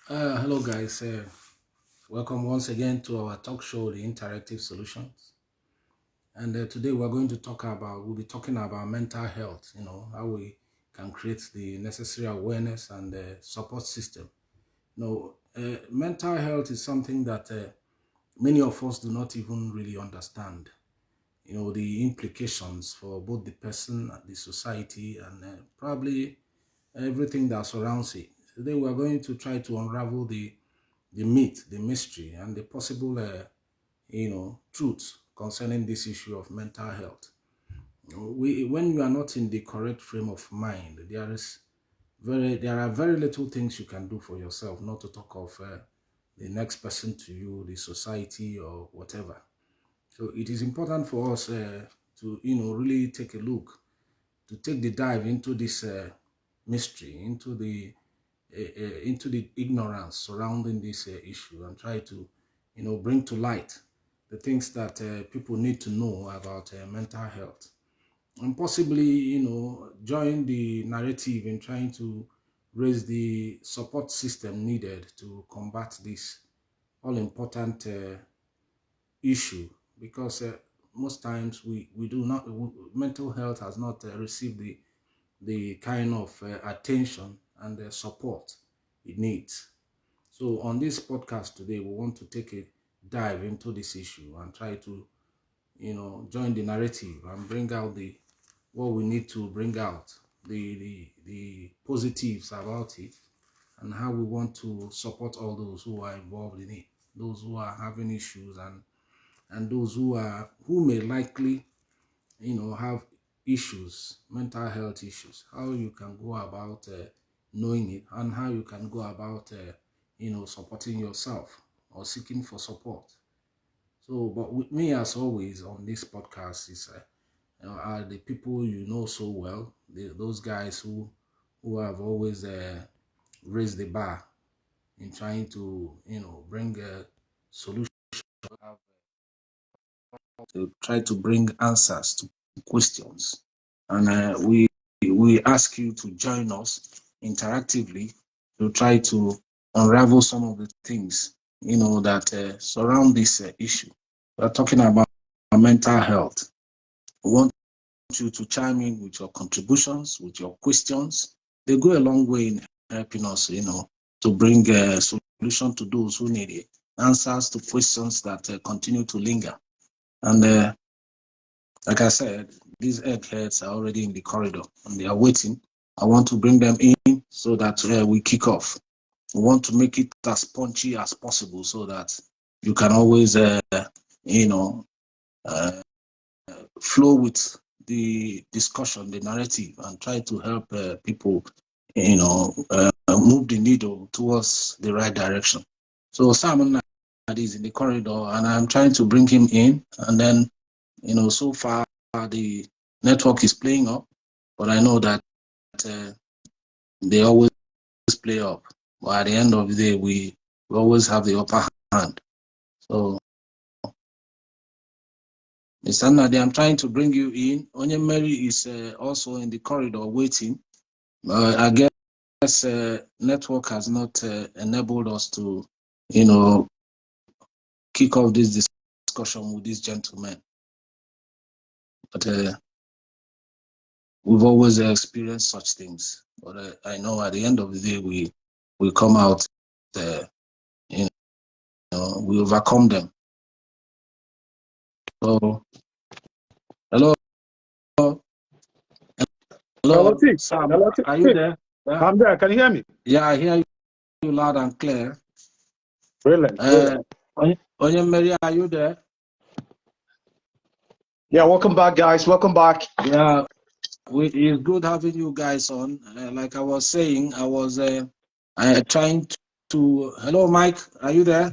Hello, guys. Welcome once again to our talk show, The Interactive Solutions. And today we'll be talking about mental health, how we can create the necessary awareness and support system. Mental health is something that many of us do not even really understand. The implications for both the person, the society, and probably everything that surrounds it. Today we're going to try to unravel the myth, the mystery, and the possible, truth concerning this issue of mental health. When you are not in the correct frame of mind, there are very little things you can do for yourself. Not to talk of the next person to you, the society, or whatever. So it is important for us to, really take a look, to take the dive into this mystery, into the ignorance surrounding this issue, and try to, bring to light the things that people need to know about mental health, and possibly, join the narrative in trying to raise the support system needed to combat this all important issue, because most times we do not, mental health has not received the kind of attention and support it needs. So on this podcast today, we want to take a dive into this issue and try to, join the narrative and bring out the what we need to bring out, the positives about it, and how we want to support all those who are involved in it, those who are having issues, and those who may likely, have issues, mental health issues, how you can go about knowing it, and how you can go about, supporting yourself or seeking for support. So, but with me, as always, on this podcast is are the people you know so well, those guys who have always raised the bar in trying to, bring a solution, to try to bring answers to questions. And we ask you to join us interactively to try to unravel some of the things, that surround this issue. We're talking about mental health. We want you to chime in with your contributions, with your questions. They go a long way in helping us, to bring a solution to those who need it, answers to questions that continue to linger. And like I said, these eggheads are already in the corridor and they are waiting. I want to bring them in so that we kick off. We want to make it as punchy as possible so that you can always, you know, uh, flow with the discussion, the narrative, and try to help people, move the needle towards the right direction. So Simon is in the corridor, and I'm trying to bring him in, and then, so far the network is playing up, but I know that uh, they always play up. But at the end of the day, we always have the upper hand. So, Mr. Nadi, I'm trying to bring you in. Onyemeri is also in the corridor waiting. I guess network has not enabled us to, kick off this discussion with this gentleman. But we've always experienced such things. But I know at the end of the day, we come out, you we overcome them. So, hello, Hello, hello, T. Sam, Hello, T. are you there? Yeah, I'm there. Can you hear me? yeah, I hear you loud and clear. Brilliant. Uh, Onyemeri, are you there? Yeah, welcome back, guys. Welcome back. Yeah, it's good having you guys on. Like I was saying, I was trying to. Hello, Mike, are you there?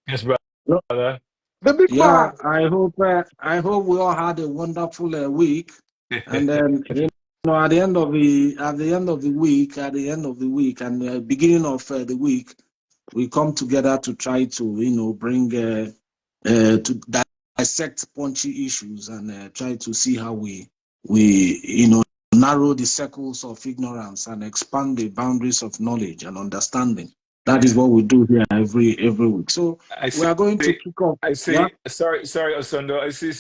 Yes, No, brother. the big Yeah, man. I hope we all had a wonderful week, and then, at the end of the week, and the beginning of the week, we come together to try to, bring to dissect punchy issues and try to see how we narrow the circles of ignorance and expand the boundaries of knowledge and understanding. That is what we do here every week. So I we see. are going to kick off. I Yeah. see. Sorry, Osundo. I see.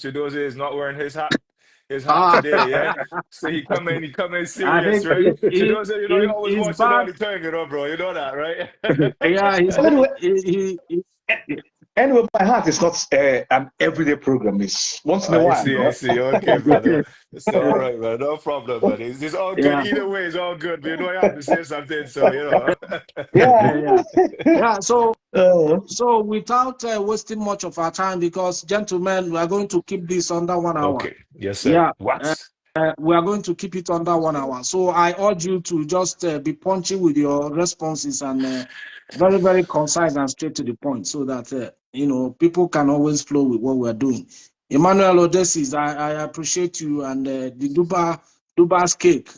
Chidozie is not wearing his hat Ah, today. Yeah. So he come in I serious, think right? he, Chidozie, you he always he's watch it all back. the time, bro. You know that, right? Yeah, he's Anyway, he anyway, my heart is not an everyday program. It's once in a while. I see. Okay, brother. It's all right, man. No problem, man. It's all good. yeah. Either way, it's all good. But you know, I have to say something, so you know. Yeah. Yeah. Uh, So without wasting much of our time, because gentlemen, we are going to keep this under 1 hour. Okay. Yes, sir. Yeah. What? We are going to keep it under 1 hour. So I urge you to just be punchy with your responses and very, very concise and straight to the point so that, people can always flow with what we're doing. Emmanuel Odessis, I appreciate you and the Duba's cake.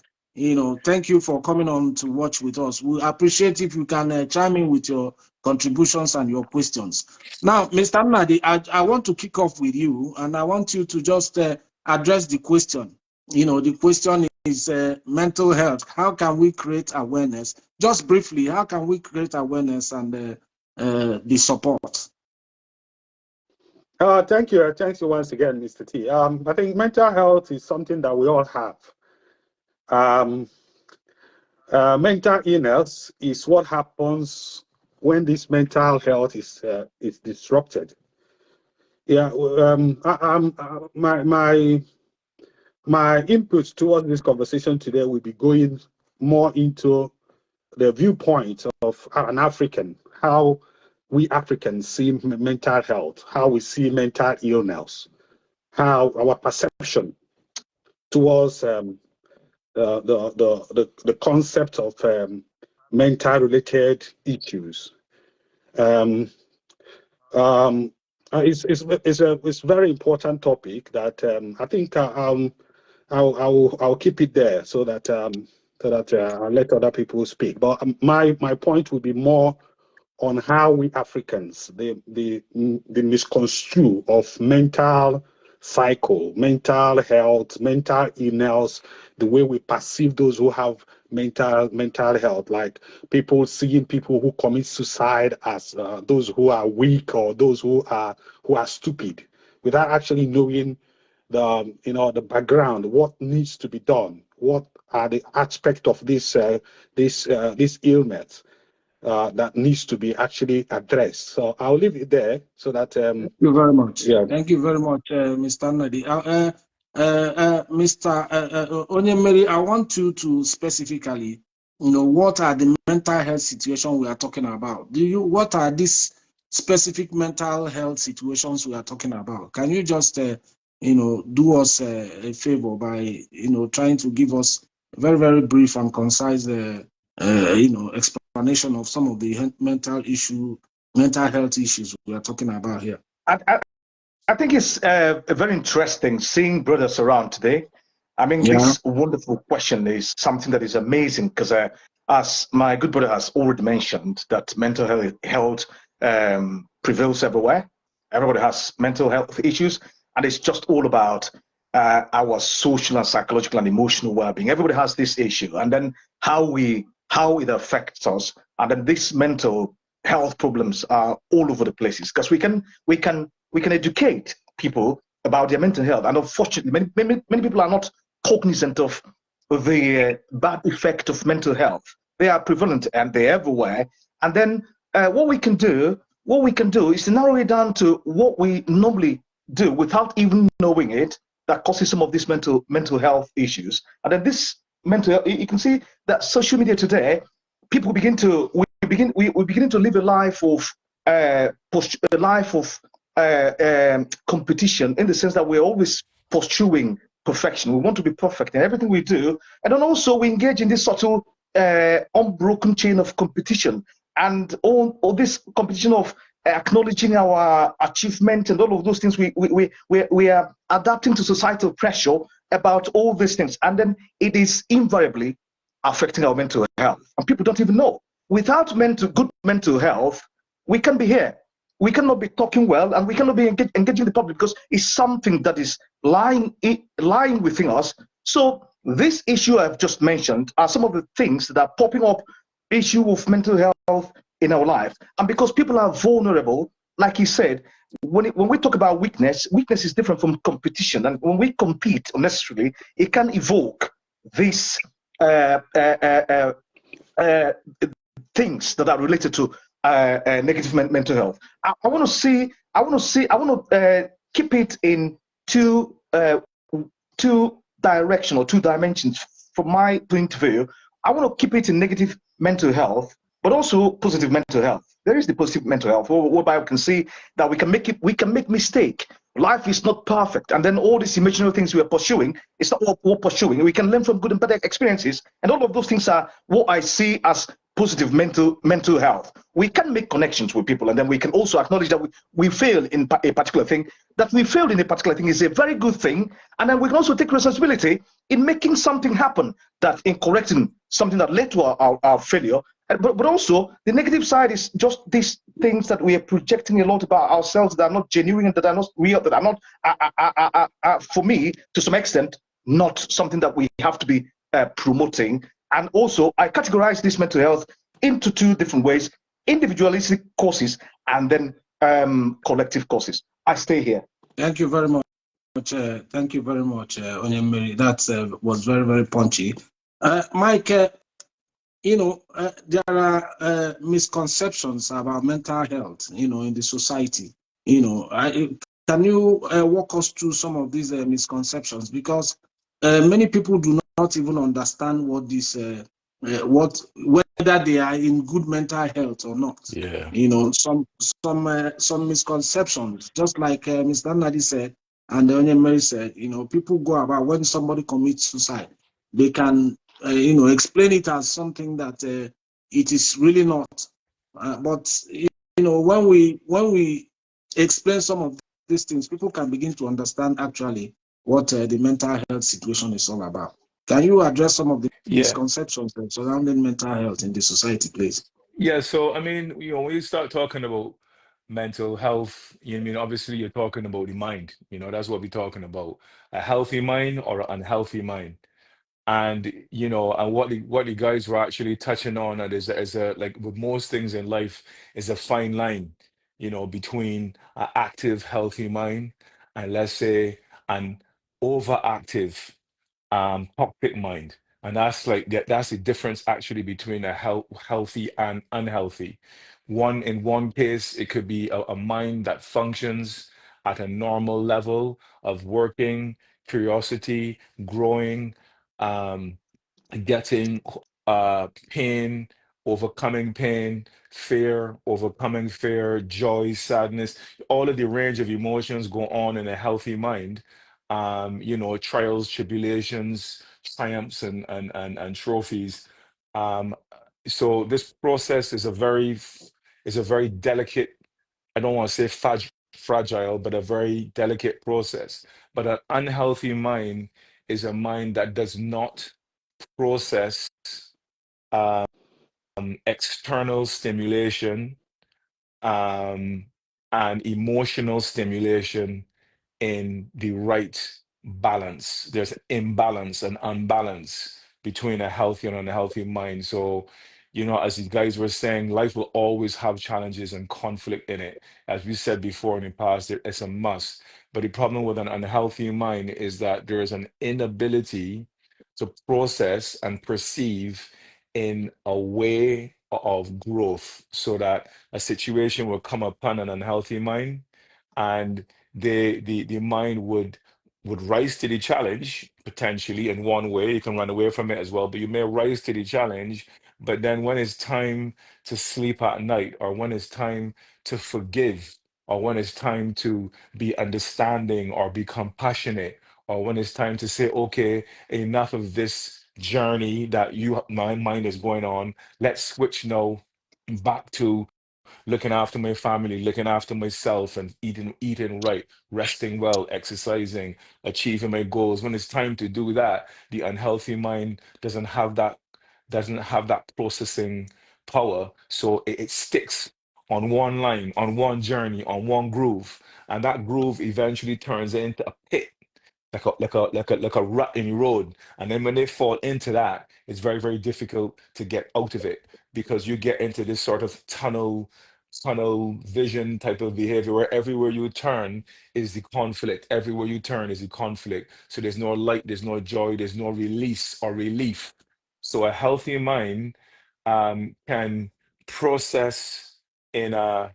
Thank you for coming on to watch with us. We appreciate if you can chime in with your contributions and your questions. Now, Mr. Nnadi, I want to kick off with you and I want you to just address the question. The question is mental health. How can we create awareness? Just briefly, how can we create awareness and the support? Thank you. Thanks once again, Mr. T. I think mental health is something that we all have. Mental illness is what happens when this mental health is disrupted. Yeah. My input towards this conversation today will be going more into the viewpoint of an African, how we Africans see mental health, how we see mental illness, how our perception towards the concept of mental related issues. It's a very important topic that I think I'll keep it there so that I'll let other people speak. But my point will be more on how we Africans the misconstrue of mental cycle, mental health, mental illness, the way we perceive those who have mental health, like people seeing people who commit suicide as those who are weak or those who are stupid, without actually knowing the background, what needs to be done, what are the aspects of this illness that needs to be actually addressed. So I'll leave it there so that Thank you very much. yeah. Thank you very much, Mr. Nnadi. Mr. Onyemeri, I want you to specifically, what are the mental health situations we are talking about? What are these specific mental health situations we are talking about? Can you just, do us a favor by, trying to give us a very, very brief and concise, explanation of some of the mental health issues we are talking about here? I think it's very interesting seeing brothers around today. I mean, Yeah. this wonderful question is something that is amazing because, as my good brother has already mentioned, that mental health prevails everywhere. Everybody has mental health issues, and it's just all about our social and psychological and emotional well-being. Everybody has this issue, and then how it affects us, and then these mental health problems are all over the places because we can educate people about their mental health, and unfortunately, many people are not cognizant of the bad effect of mental health. They are prevalent and they're everywhere. And then what we can do is to narrow it down to what we normally do without even knowing it, that causes some of these mental health issues. And then this you can see that social media today, people begin to live a life of competition, in the sense that we're always pursuing perfection. We want to be perfect in everything we do, and then also we engage in this subtle unbroken chain of competition, and all this competition of acknowledging our achievement and all of those things. We are adapting to societal pressure about all these things, and then it is invariably affecting our mental health, and people don't even know. Without good mental health, we can be here. We cannot be talking well, and we cannot be engaging the public because it's something that is lying within us. So this issue I've just mentioned are some of the things that are popping up, issue of mental health in our life. And because people are vulnerable, like he said, when we talk about weakness, weakness is different from competition. And when we compete unnecessarily, it can evoke these uh, uh, uh, uh, things that are related to negative mental health. I want to see, I want to keep it in two direction or two dimensions. From my point of view, I want to keep it in negative mental health, but also positive mental health. There is the positive mental health, whereby we can see that we can make mistake. Life is not perfect, and then all these emotional things we are pursuing, it's not what we're pursuing. We can learn from good and bad experiences, and all of those things are what I see as positive mental health. We can make connections with people, and then we can also acknowledge that we fail in a particular thing. That we failed in a particular thing is a very good thing, and then we can also take responsibility in making something happen, that in correcting something that led to our failure. But also the negative side is just these things that we are projecting a lot about ourselves that are not genuine and that are not real, that are not, for me, to some extent, not something that we have to be promoting. And also, I categorize this mental health into two different ways: individualistic causes and then collective causes. I stay here. Thank you very much. Thank you very much, Onyemiri. That was very, very punchy. Mike, there are misconceptions about mental health, in the society. Can you walk us through some of these misconceptions? Because many people do not even understand what this, whether they are in good mental health or not. Yeah. Some misconceptions, just like Mr. Nadi said, and Onyemiri said, people go about when somebody commits suicide, they can, explain it as something that it is really not. But when we explain some of these things, people can begin to understand actually what the mental health situation is all about. Can you address some of the Yeah. misconceptions surrounding mental health in the society, please? Yeah, so I mean, when you start talking about mental health, obviously you're talking about the mind. That's what we're talking about. A healthy mind or an unhealthy mind. And and what the guys were actually touching on, and is a like with most things in life, is a fine line, between an active, healthy mind and, let's say, an overactive, toxic mind. And that's the difference actually between a healthy and unhealthy. In one case, it could be a mind that functions at a normal level of working, curiosity, growing, um, getting pain, overcoming pain, fear, overcoming fear, joy, sadness, all of the range of emotions go on in a healthy mind. Trials, tribulations, triumphs, and trophies. Um, so this process is a very delicate, I don't want to say fragile, but a very delicate process. But an unhealthy mind is a mind that does not process um, external stimulation, um, and emotional stimulation in the right balance. There's imbalance and unbalance between a healthy and unhealthy mind. So, as you guys were saying, life will always have challenges and conflict in it. As we said before in the past, it's a must. But the problem with an unhealthy mind is that there is an inability to process and perceive in a way of growth, so that a situation will come upon an unhealthy mind, and the mind would rise to the challenge potentially in one way. You can run away from it as well, but you may rise to the challenge. But then when it's time to sleep at night, or when it's time to forgive, or when it's time to be understanding or be compassionate, or when it's time to say, okay, enough of this journey that my mind is going on. Let's switch now back to looking after my family, looking after myself, and eating right, resting well, exercising, achieving my goals. When it's time to do that, the unhealthy mind doesn't have that processing power. So it sticks on one line, on one journey, on one groove. And that groove eventually turns into a pit. like a rut in your road. And then when they fall into that, it's very, very difficult to get out of it, because you get into this sort of tunnel vision type of behavior where everywhere you turn is the conflict. Everywhere you turn is the conflict. So there's no light, there's no joy, there's no release or relief. So a healthy mind can process in a,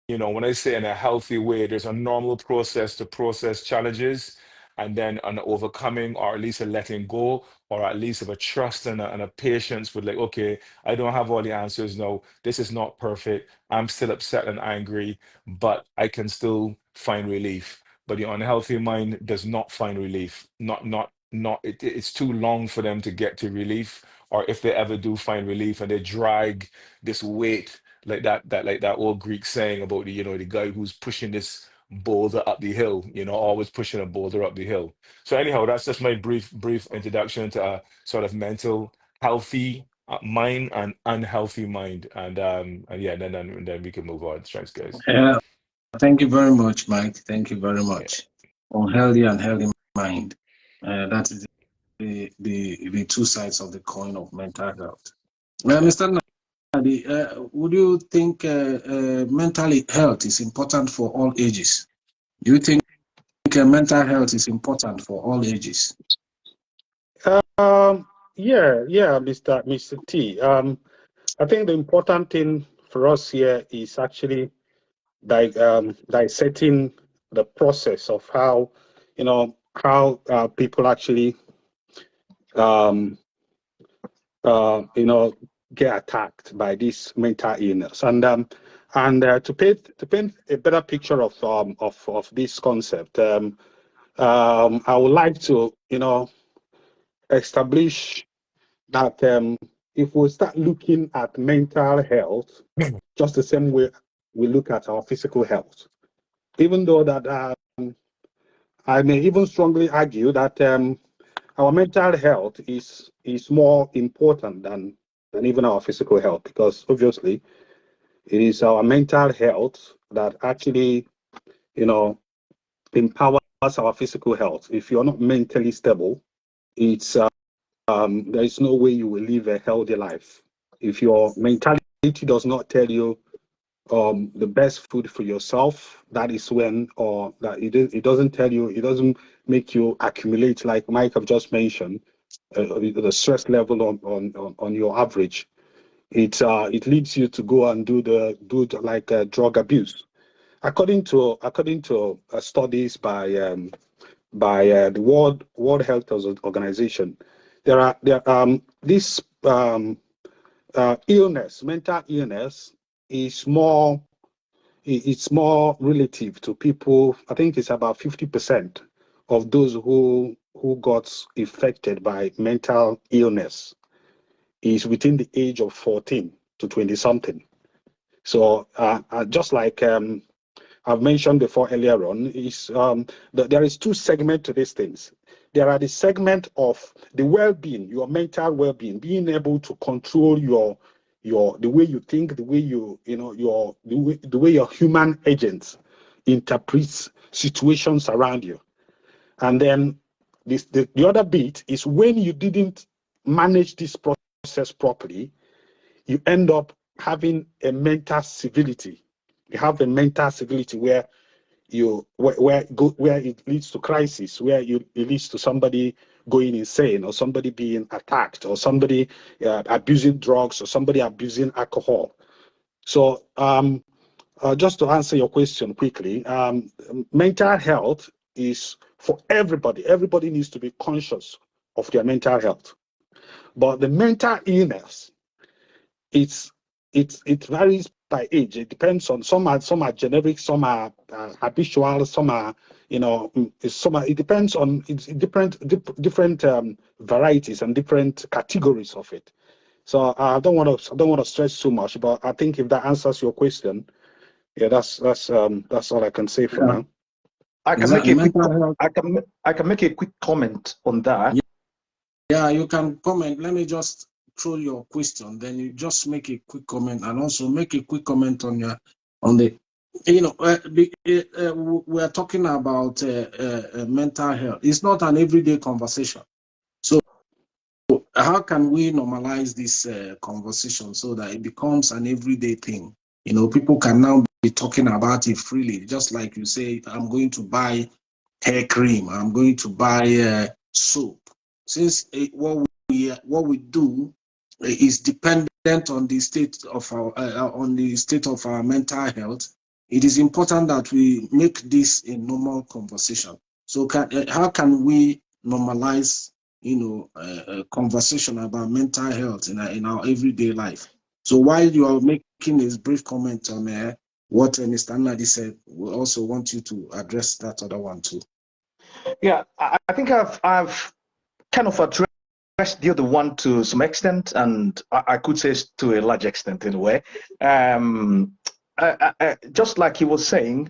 when I say in a healthy way, there's a normal process to process challenges, and then an overcoming, or at least a letting go, or at least of a trust and a patience with, like, okay, I don't have all the answers. No, this is not perfect. I'm still upset and angry, but I can still find relief. But the unhealthy mind does not find relief. It's too long for them to get to relief. Or if they ever do find relief, and they drag this weight, like that old Greek saying about the guy who's pushing this boulder up the hill, always pushing a boulder up the hill. So anyhow, that's just my brief introduction to a sort of mental healthy mind and unhealthy mind, and yeah, and then we can move on. Thanks, guys. Thank you very much, Mike. Thank you very Yeah. much. Unhealthy and healthy mind. That is the two sides of the coin of mental health. Mr. Nadi, would you think mental health is important for all ages? Do you think mental health is important for all ages? Yeah, Mr. T. I think the important thing for us here is actually dissecting the process of how people actually get attacked by this mental illness, and to paint a better picture of this concept, I would like to establish that if we start looking at mental health just the same way we look at our physical health, even though that I may even strongly argue that our mental health is more important than even our physical health, because obviously it is our mental health that actually empowers our physical health. If you're not mentally stable, it's there is no way you will live a healthy life. If your mentality does not tell you the best food for yourself, that is when, or that it doesn't tell you, it doesn't make you accumulate, like Mike have just mentioned, the stress level on your average. It leads you to go and do drug abuse. According to studies by the World Health Organization, this illness, mental illness, is more relative to people. I think it's about 50% of those who got affected by mental illness is within the age of 14 to 20 something. So just like I've mentioned before earlier on, is there is two segments to these things. There are the segment of the well-being, your mental well-being, being able to control the way you think, the way the way your human agents interprets situations around you. And then the other bit is when you didn't manage this process properly, you end up having a mental civility. You have a mental civility where it leads to crisis, where it leads to somebody going insane, or somebody being attacked, or somebody abusing drugs, or somebody abusing alcohol. So just to answer your question quickly, mental health is for everybody. Everybody needs to be conscious of their mental health. But the mental illness, it varies by age. It depends on some are generic, some are habitual, some are it depends on different varieties and different categories of it. So I don't want to stress too much, but I think if that answers your question, yeah, that's all I can say for now. I can make a quick comment on that. Yeah, you can comment. Let me just throw your question, then you just make a quick comment, and also make a quick comment on the We are talking about mental health. It's not an everyday conversation. So how can we normalize this conversation so that it becomes an everyday thing? People can now be talking about it freely, just like you say, I'm going to buy hair cream, I'm going to buy soap. Since what we do is dependent on the state of our mental health, it is important that we make this a normal conversation. So how can we normalize a conversation about mental health in our everyday life? So while you are making a brief comment on what Mr. Nadi said, we also want you to address that other one too. Yeah, I think I've kind of addressed the other one to some extent, and I could say to a large extent in a way. Just like he was saying,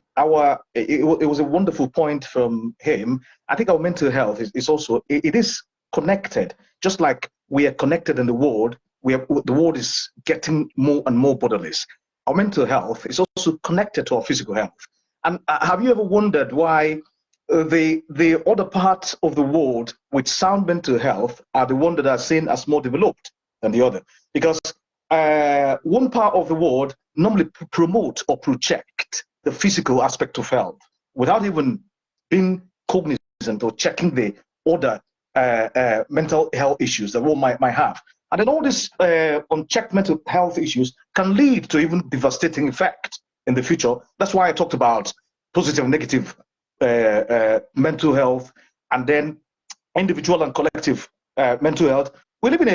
it was a wonderful point from him. I think our mental health is also it is connected. Just like we are connected in the world, the world is getting more and more borderless. Our mental health is also connected to our physical health. And have you ever wondered why the other parts of the world with sound mental health are the one that are seen as more developed than the other? Because one part of the world normally promote or project the physical aspect of health without even being cognizant or checking the other mental health issues that one might have. And then all these unchecked mental health issues can lead to even devastating effect in the future. That's why I talked about positive and negative mental health, and then individual and collective mental health. We live in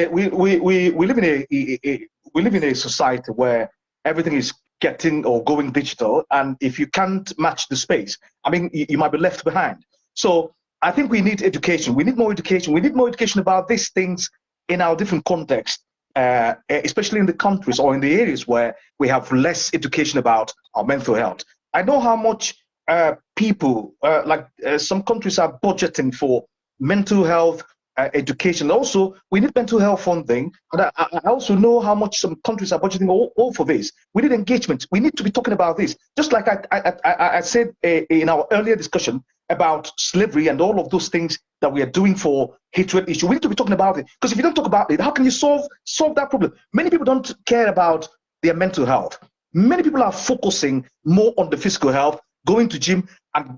a society where everything is getting or going digital, and if you can't match the space, I mean, you might be left behind. So I think we need education. We need more education. We need more education about these things in our different contexts, especially in the countries or in the areas where we have less education about our mental health. I know how much people, some countries are budgeting for mental health education. Also, we need mental health funding. And I also know how much some countries are budgeting all for this. We need engagement. We need to be talking about this. Just like I said in our earlier discussion about slavery and all of those things that we are doing for hatred issue. We need to be talking about it. Because if you don't talk about it, how can you solve that problem? Many people don't care about their mental health. Many people are focusing more on the physical health, going to gym and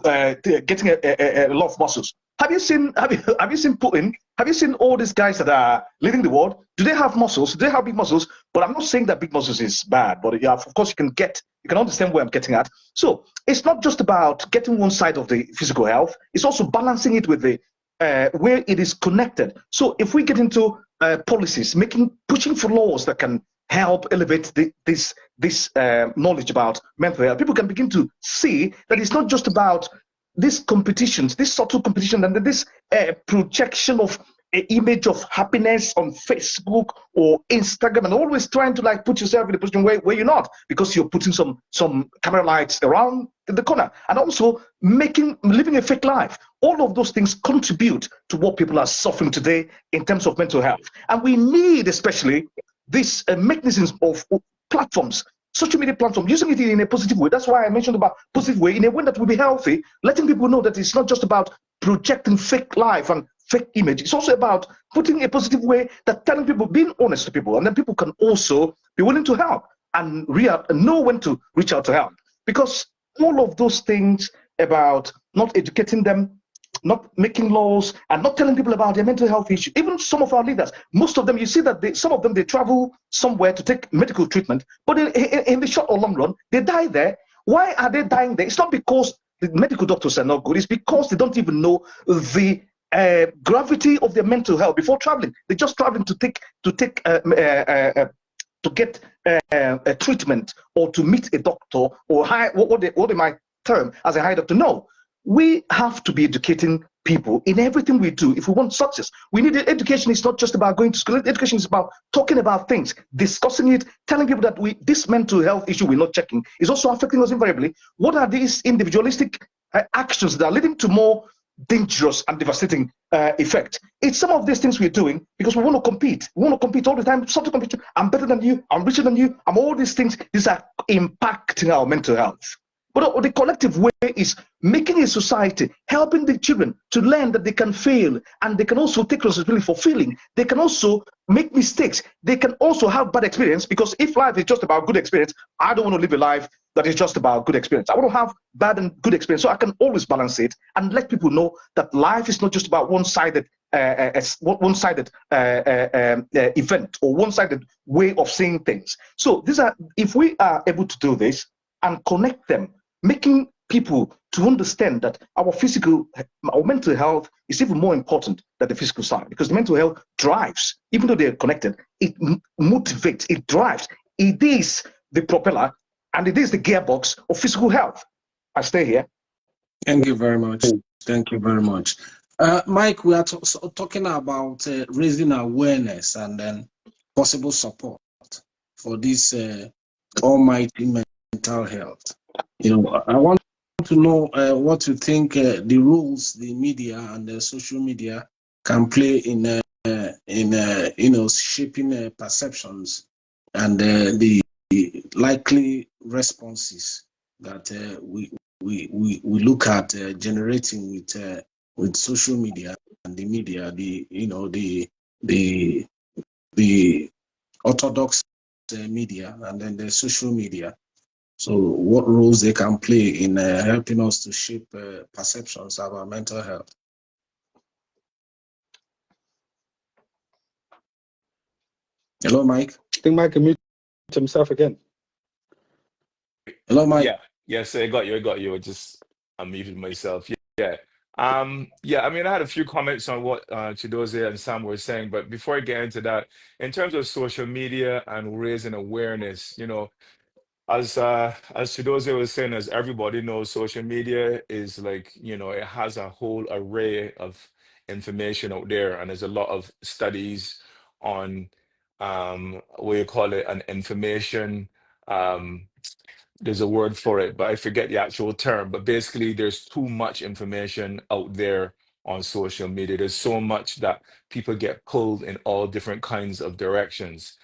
getting a lot of muscles. Have you seen Putin? Have you seen all these guys that are leading the world? Do they have muscles? Do they have big muscles? But I'm not saying that big muscles is bad. But yeah, of course, you can understand where I'm getting at. So it's not just about getting one side of the physical health. It's also balancing it with the where it is connected. So if we get into policies, pushing for laws that can help elevate this knowledge about mental health, people can begin to see that it's not just about these competitions, this subtle competition, and this projection of an image of happiness on Facebook or Instagram, and always trying to like put yourself in a position where you're not, because you're putting some camera lights around in the corner, and also living a fake life. All of those things contribute to what people are suffering today in terms of mental health. And we need especially these mechanisms of platforms, social media platform, using it in a positive way. That's why I mentioned about positive way, in a way that will be healthy, letting people know that it's not just about projecting fake life and fake image. It's also about putting a positive way, that telling people, being honest to people, and then people can also be willing to help and know when to reach out to help. Because all of those things about not educating them, not making laws, and not telling people about their mental health issue. Even some of our leaders, most of them, you see that some of them, they travel somewhere to take medical treatment, but in the short or long run, they die there. Why are they dying there? It's not because the medical doctors are not good. It's because they don't even know the gravity of their mental health before traveling. They're just traveling to get a treatment or to meet a doctor or what they might term as a high doctor. No. We have to be educating people in everything we do if we want success. We need education. It's not just about going to school. Education is about talking about things, discussing it, telling people that this mental health issue we're not checking is also affecting us invariably. What are these individualistic actions that are leading to more dangerous and devastating effect? It's some of these things we're doing because we want to compete. We want to compete all the time. Something competition. I'm better than you. I'm richer than you. I'm all these things. These are impacting our mental health. But the collective way is making a society, helping the children to learn that they can fail and they can also take responsibility for failing. They can also make mistakes. They can also have bad experience, because if life is just about good experience, I don't want to live a life that is just about good experience. I want to have bad and good experience, so I can always balance it and let people know that life is not just about one-sided event or one-sided way of seeing things. So if we are able to do this and connect them, making people to understand that our mental health is even more important than the physical side, because the mental health drives, even though they're connected, it motivates, it drives, it is the propeller and it is the gearbox of physical health. I stay here. Thank you very much. Thank you very much. Mike, we are talking about raising awareness and then possible support for this almighty mental health. I want to know what you think the roles the media and the social media can play in shaping perceptions and the likely responses that we look at generating with social media and the media, the orthodox media and then the social media. So what roles they can play in helping us to shape perceptions about mental health? Hello, Mike. I think Mike can mute himself again. Hello, Mike. Yeah. Yes, I got you. I just unmuted myself. Yeah. Yeah, I mean, I had a few comments on what Chidozie and Sam were saying, but before I get into that, in terms of social media and raising awareness, as Chidozie was saying, as everybody knows, social media is like, it has a whole array of information out there, and there's a lot of studies on what you call it, an information there's a word for it, but I forget the actual term. But basically, there's too much information out there on social media. There's so much that people get pulled in all different kinds of directions.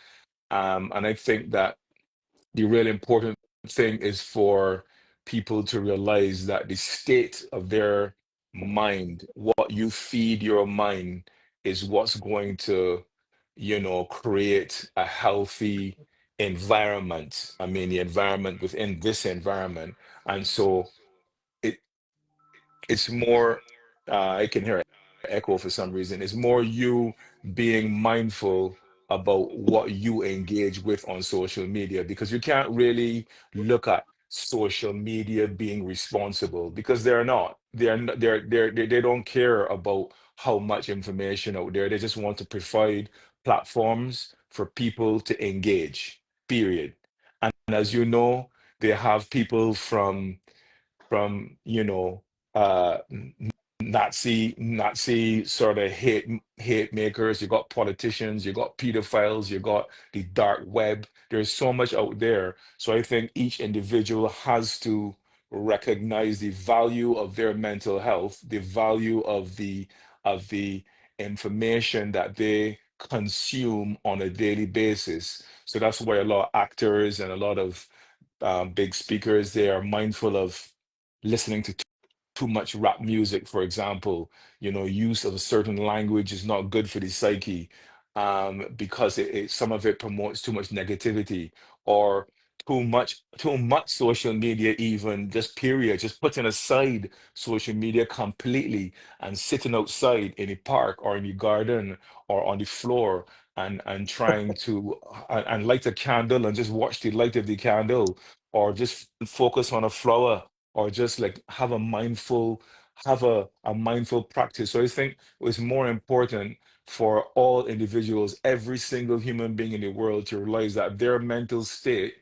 And I think that the really important thing is for people to realize that the state of their mind, what you feed your mind, is what's going to, create a healthy environment. I mean, the environment within this environment. And so it it's more, I can hear an echo for some reason. It's more you being mindful about what you engage with on social media, because you can't really look at social media being responsible, because they're not. They don't care about how much information out there. They just want to provide platforms for people to engage, period. And as you know, they have people from Nazi sort of hate makers. You got politicians, you got pedophiles, you got the dark web. There's so much out there. So I think each individual has to recognize the value of their mental health, the value of the information that they consume on a daily basis. So that's why a lot of actors and a lot of big speakers, they are mindful of listening to too much rap music, for example. Use of a certain language is not good for the psyche, because some of it promotes too much negativity, or too much social media, even just period, just putting aside social media completely and sitting outside in a park or in the garden or on the floor, and trying to and light a candle and just watch the light of the candle, or just focus on a flower, or just like have a mindful practice. So I think it's more important for all individuals, every single human being in the world, to realize that their mental state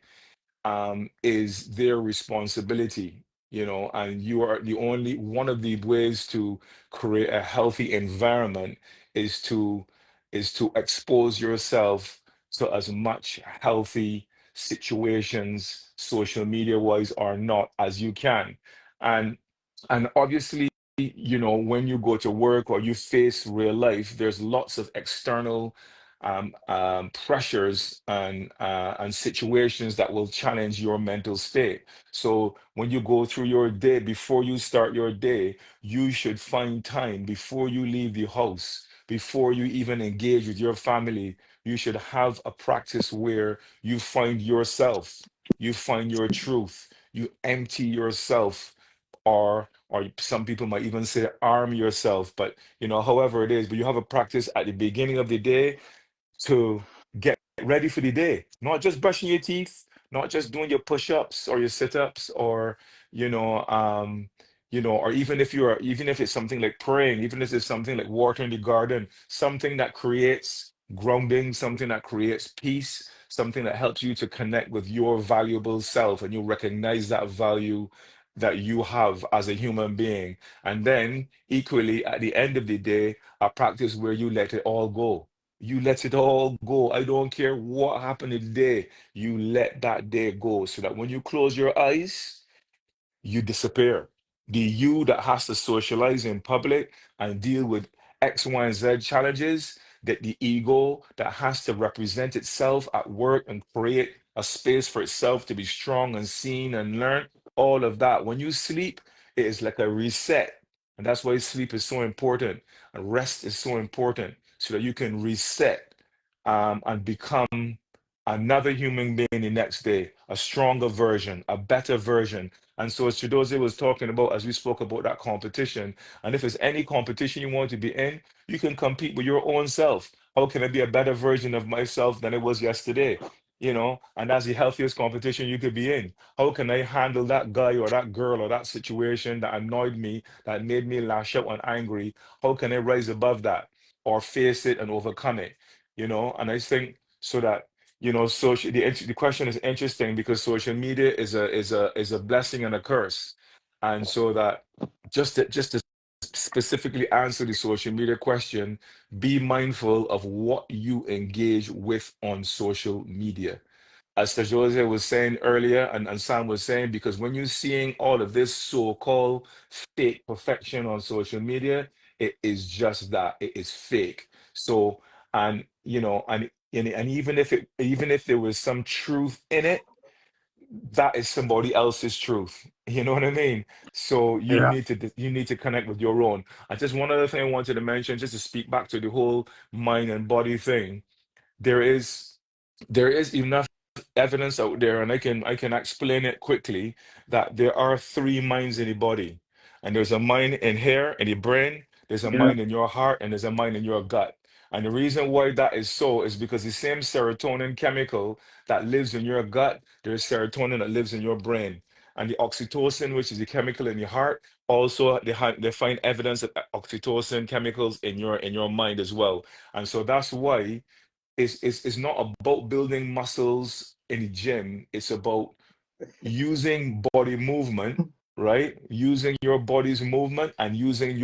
is their responsibility, and you are the only one of the ways to create a healthy environment is to expose yourself to as much healthy situations, social media wise or not, as you can. And obviously, when you go to work or you face real life, there's lots of external pressures and situations that will challenge your mental state. So when you go through your day, before you start your day, you should find time before you leave the house, before you even engage with your family. You should have a practice where you find yourself, you find your truth, you empty yourself, or some people might even say arm yourself, but however it is, but you have a practice at the beginning of the day to get ready for the day. Not just brushing your teeth, not just doing your push-ups or your sit-ups, or or even if it's something like praying, even if it's something like watering the garden, something that creates grounding, something that creates peace, something that helps you to connect with your valuable self, and you recognize that value that you have as a human being. And then equally at the end of the day, a practice where you let it all go. You let it all go. I don't care what happened today. You let that day go, so that when you close your eyes, you disappear. The you that has to socialize in public and deal with X, Y, and Z challenges, that the ego that has to represent itself at work and create a space for itself to be strong and seen and learn, all of that. When you sleep, it is like a reset. And that's why sleep is so important and rest is so important, so that you can reset and become another human being the next day, a stronger version, a better version. And so, as Chidoze was talking about, as we spoke about that competition, and if there's any competition you want to be in, you can compete with your own self. How can I be a better version of myself than I was yesterday? And that's the healthiest competition you could be in. How can I handle that guy or that girl or that situation that annoyed me, that made me lash out and angry? How can I rise above that or face it and overcome it? And I think so that social the question is interesting, because social media is a blessing and a curse. And so that just to specifically answer the social media question, be mindful of what you engage with on social media. As Jose was saying earlier, and Sam was saying, because when you're seeing all of this so-called fake perfection on social media, it is just that, it is fake. So, and even if there was some truth in it, that is somebody else's truth. You know what I mean? So Yeah. you need to connect with your own. And just one other thing I wanted to mention, just to speak back to the whole mind and body thing. There is enough evidence out there, and I can explain it quickly, that there are three minds in the body. And there's a mind in here in the brain, there's a Yeah. mind in your heart, and there's a mind in your gut. And the reason why that is so is because the same serotonin chemical that lives in your gut, there's serotonin that lives in your brain. And the oxytocin, which is the chemical in your heart, also they find evidence of oxytocin chemicals in your mind as well. And so that's why it's not about building muscles in the gym. It's about using body movement, right? Using your body's movement and using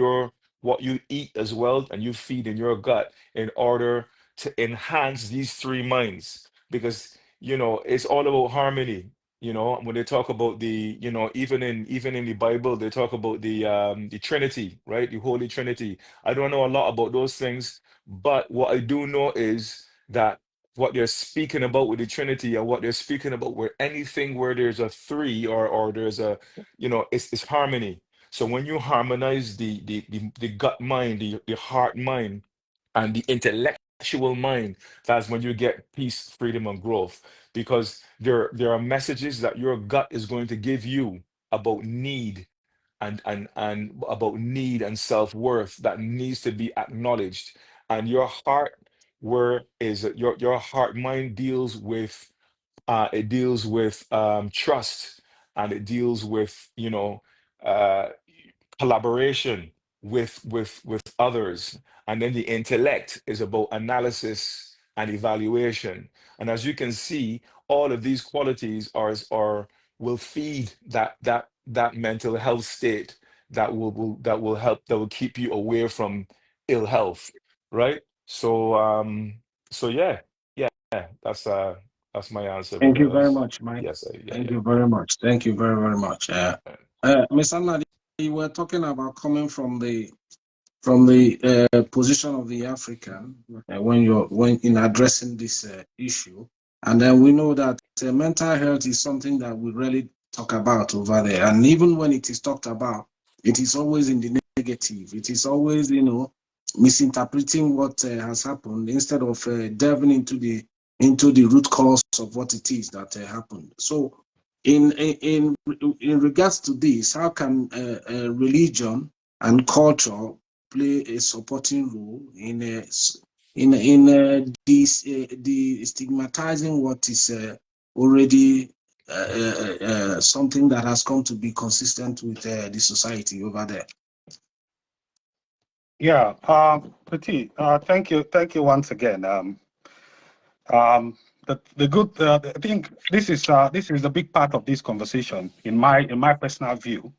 what you eat as well and you feed in your gut, in order to enhance these three minds. Because it's all about harmony. When they talk about even in the Bible, they talk about the Trinity, right? The Holy Trinity. I don't know a lot about those things, but what I do know is that what they're speaking about with the Trinity, and what they're speaking about where anything where there's a three, or there's it's harmony. So when you harmonize the gut mind, the heart mind, and the intellectual mind, that's when you get peace, freedom, and growth. Because there are messages that your gut is going to give you about need, and about need and self-worth, that needs to be acknowledged. And your heart, where is it? Your heart mind deals with trust, and it deals with uh collaboration with others. And then the intellect is about analysis and evaluation. And as you can see, all of these qualities are will feed that mental health state, that will keep you away from ill health, right? So yeah, that's my answer, Thank you brother. very much, Mike. Yes, yeah, Thank yeah. you very much. Thank you very, very much. Miss Anna, you were talking about coming from the from the position of the African when in addressing this issue. And then we know that mental health is something that we really talk about over there. And even when it is talked about, it is always in the negative. It is always, misinterpreting what has happened instead of delving into the root cause of what it is that happened. So, in regards to this, how can religion and culture play a supporting role in the stigmatizing what is already something that has come to be consistent with the society over there? Yeah, Petit, thank you once again. The good, I think this is a big part of this conversation in my personal view.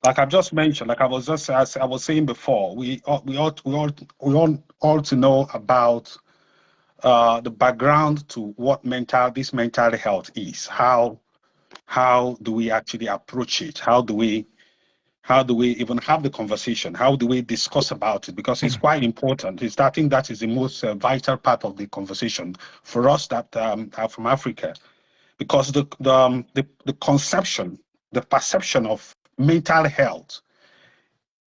Like I've just mentioned, like as I was saying before, we ought to know about the background to what this mental health is. How do we actually approach it? How do we even have the conversation? How do we discuss about it? Because it's quite important. I think that is the most vital part of the conversation for us that are from Africa, because the conception, the perception of mental health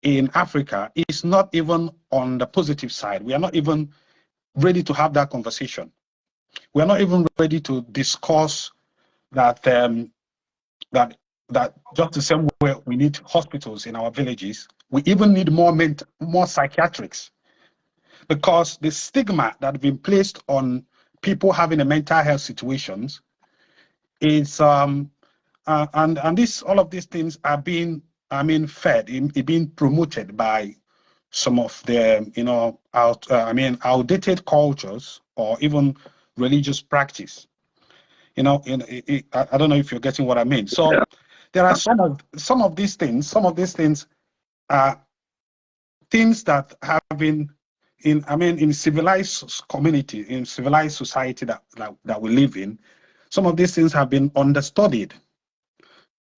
in Africa is not even on the positive side. We are not even ready to have that conversation. We are not even ready to discuss that that just the same way we need hospitals in our villages, we even need more psychiatrics, because the stigma that has been placed on people having a mental health situations is and all of these things are being fed, being promoted by some of the outdated cultures or even religious practice. I don't know if you're getting what I mean. So yeah. There are some of these things are things that have been in civilized community, in civilized society that we live in. Some of these things have been understudied.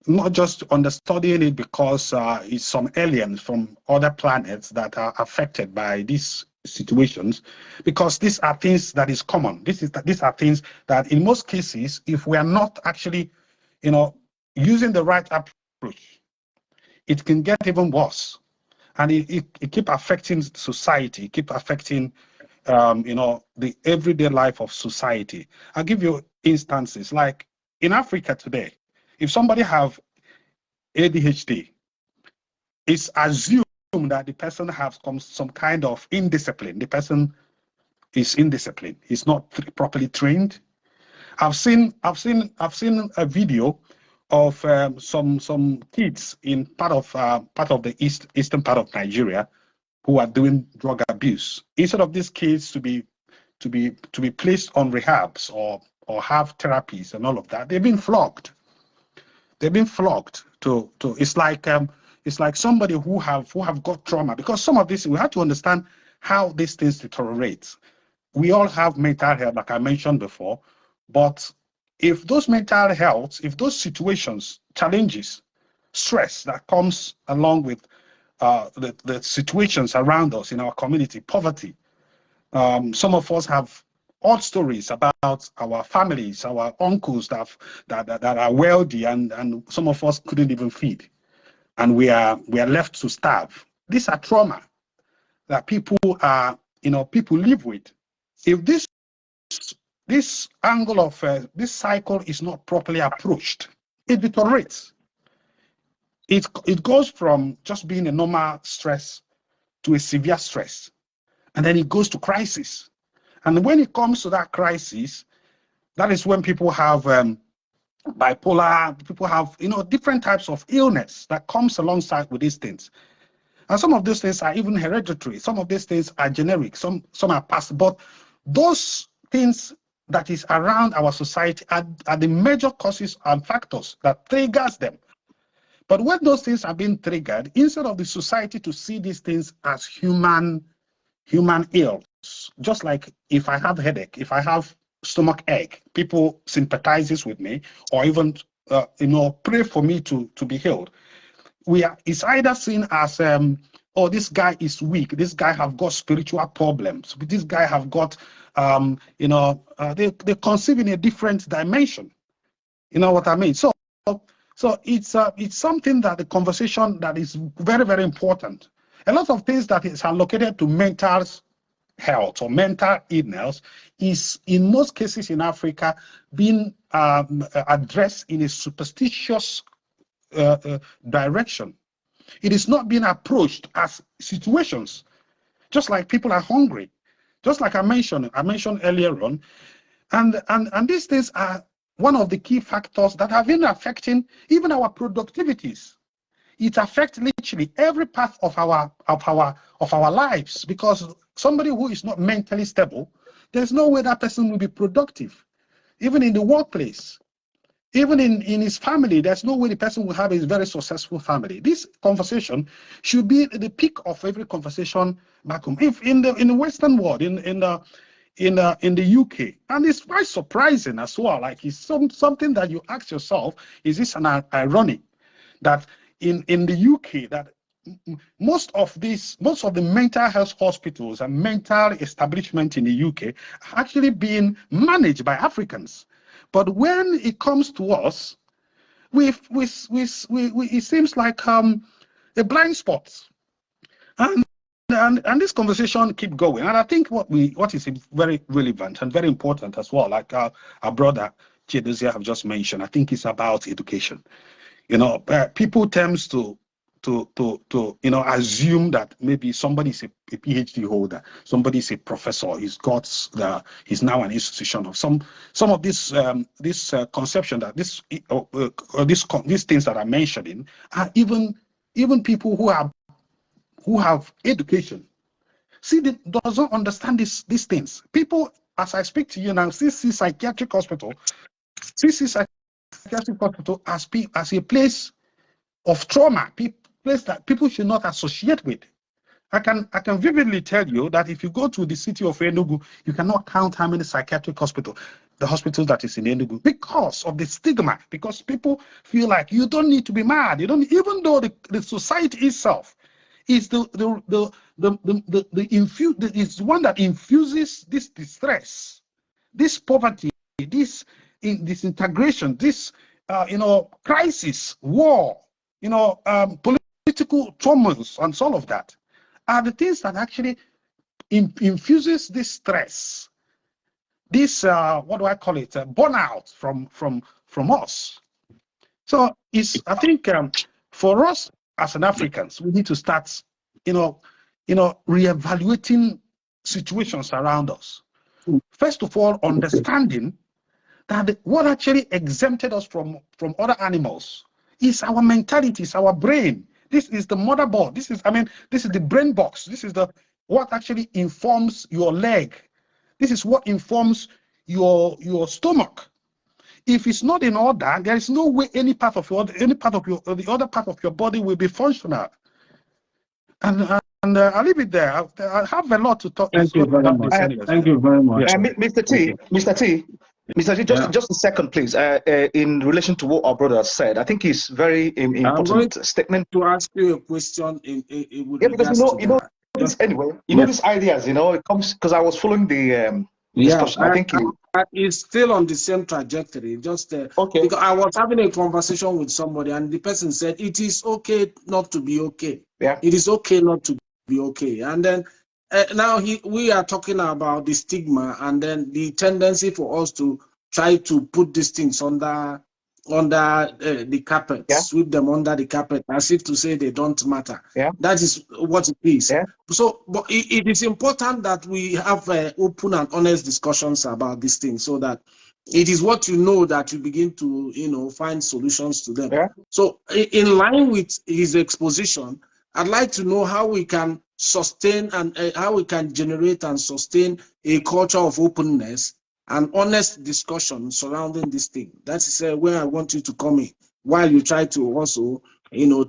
Not just understudying it because it's some aliens from other planets that are affected by these situations, because these are things that is common. These are things that in most cases, if we are not actually, using the right approach, it can get even worse, and it keep affecting society, keep affecting, the everyday life of society. I'll give you instances like in Africa today. If somebody have ADHD, it's assumed that the person has some kind of indiscipline. The person is indisciplined. He's not properly trained. I've seen a video of some kids in part of the eastern part of Nigeria who are doing drug abuse. Instead of these kids to be placed on rehabs or have therapies and all of that, they've been flogged. They've been flogged to it's like somebody who have got trauma, because some of this, we have to understand how these things deteriorate. We all have mental health, like I mentioned before, but if those mental health, if those situations, challenges, stress that comes along with the situations around us in our community, poverty, some of us have odd stories about our families, our uncles that are wealthy, and some of us couldn't even feed, and we are left to starve. These are trauma that people live with. If this angle of this cycle is not properly approached, it deteriorates. It goes from just being a normal stress to a severe stress, and then it goes to crisis. And when it comes to that crisis, that is when people have bipolar, people have different types of illness that comes alongside with these things. And some of these things are even hereditary. Some of these things are generic. Some are passed. But those things that is around our society are the major causes and factors that triggers them. But when those things are being triggered, instead of the society to see these things as human ills, just like if I have headache, if I have stomach ache, people sympathizes with me or even pray for me to be healed. it's either seen as oh, this guy is weak, this guy have got spiritual problems, this guy have got they conceive in a different dimension. You know what I mean? So it's something that the conversation that is very, very important. A lot of things that is allocated to mental health or mental illness is in most cases in Africa being addressed in a superstitious direction. It is not being approached as situations, just like people are hungry, just like I mentioned earlier on, and these things are one of the key factors that have been affecting even our productivities. It affects literally every part of our lives, because somebody who is not mentally stable, there's no way that person will be productive, even in the workplace. Even in his family, there's no way the person will have a very successful family. This conversation should be the peak of every conversation back home. If in the Western world, in the UK, and it's quite surprising as well. Like, it's something that you ask yourself: is this an irony that in the UK that most of the mental health hospitals and mental establishment in the UK are actually being managed by Africans? But when it comes to us, it seems like a blind spot, and this conversation keep going. And I think what is very relevant and very important as well, like our brother Chiedozie have just mentioned, I think it's about education. People tends to assume that maybe somebody is a PhD holder, somebody is a professor, he's now an institution of some of this conception that these things that I'm mentioning are even people who have education. See, they doesn't understand these things. People, as I speak to you now, see psychiatric hospital as a place of trauma, place that people should not associate with. I can vividly tell you that if you go to the city of Enugu, you cannot count how many psychiatric hospitals that is in Enugu, because of the stigma, because people feel like you don't need to be mad. You don't, even though the society itself is the one that infuses this distress, this poverty, this disintegration, this crisis, war, political turmoils, and all of that are the things that actually infuses this stress, this what do I call it, burnout from us. So I think for us as an Africans, we need to start reevaluating situations around us. First of all, understanding that what actually exempted us from other animals is our mentality, is our brain. This is the motherboard. This is the brain box. This is what actually informs your leg. This is what informs your stomach. If it's not in order, there is no way the other part of your body will be functional. And I'll leave it there. I have a lot to talk. Thank you very much. Thank you very much. Mr. T, just a second, please. In relation to what our brother has said, I think it's very important statement. To ask you a question because these ideas, it comes because I was following the discussion. I think it's still on the same trajectory. Just okay. Because I was having a conversation with somebody, and the person said it is okay not to be okay. Yeah, it is okay not to be okay. And then now we are talking about the stigma, and then the tendency for us to try to put these things under the carpet, sweep them under the carpet, as if to say they don't matter. Yeah, that is what it is. Yeah. So, but it is important that we have open and honest discussions about these things, so that it is what that you begin to find solutions to them. Yeah. So, in line with his exposition, I'd like to know how we can sustain and how we can generate and sustain a culture of openness and honest discussion surrounding this thing. That is where I want you to come in, while you try to also,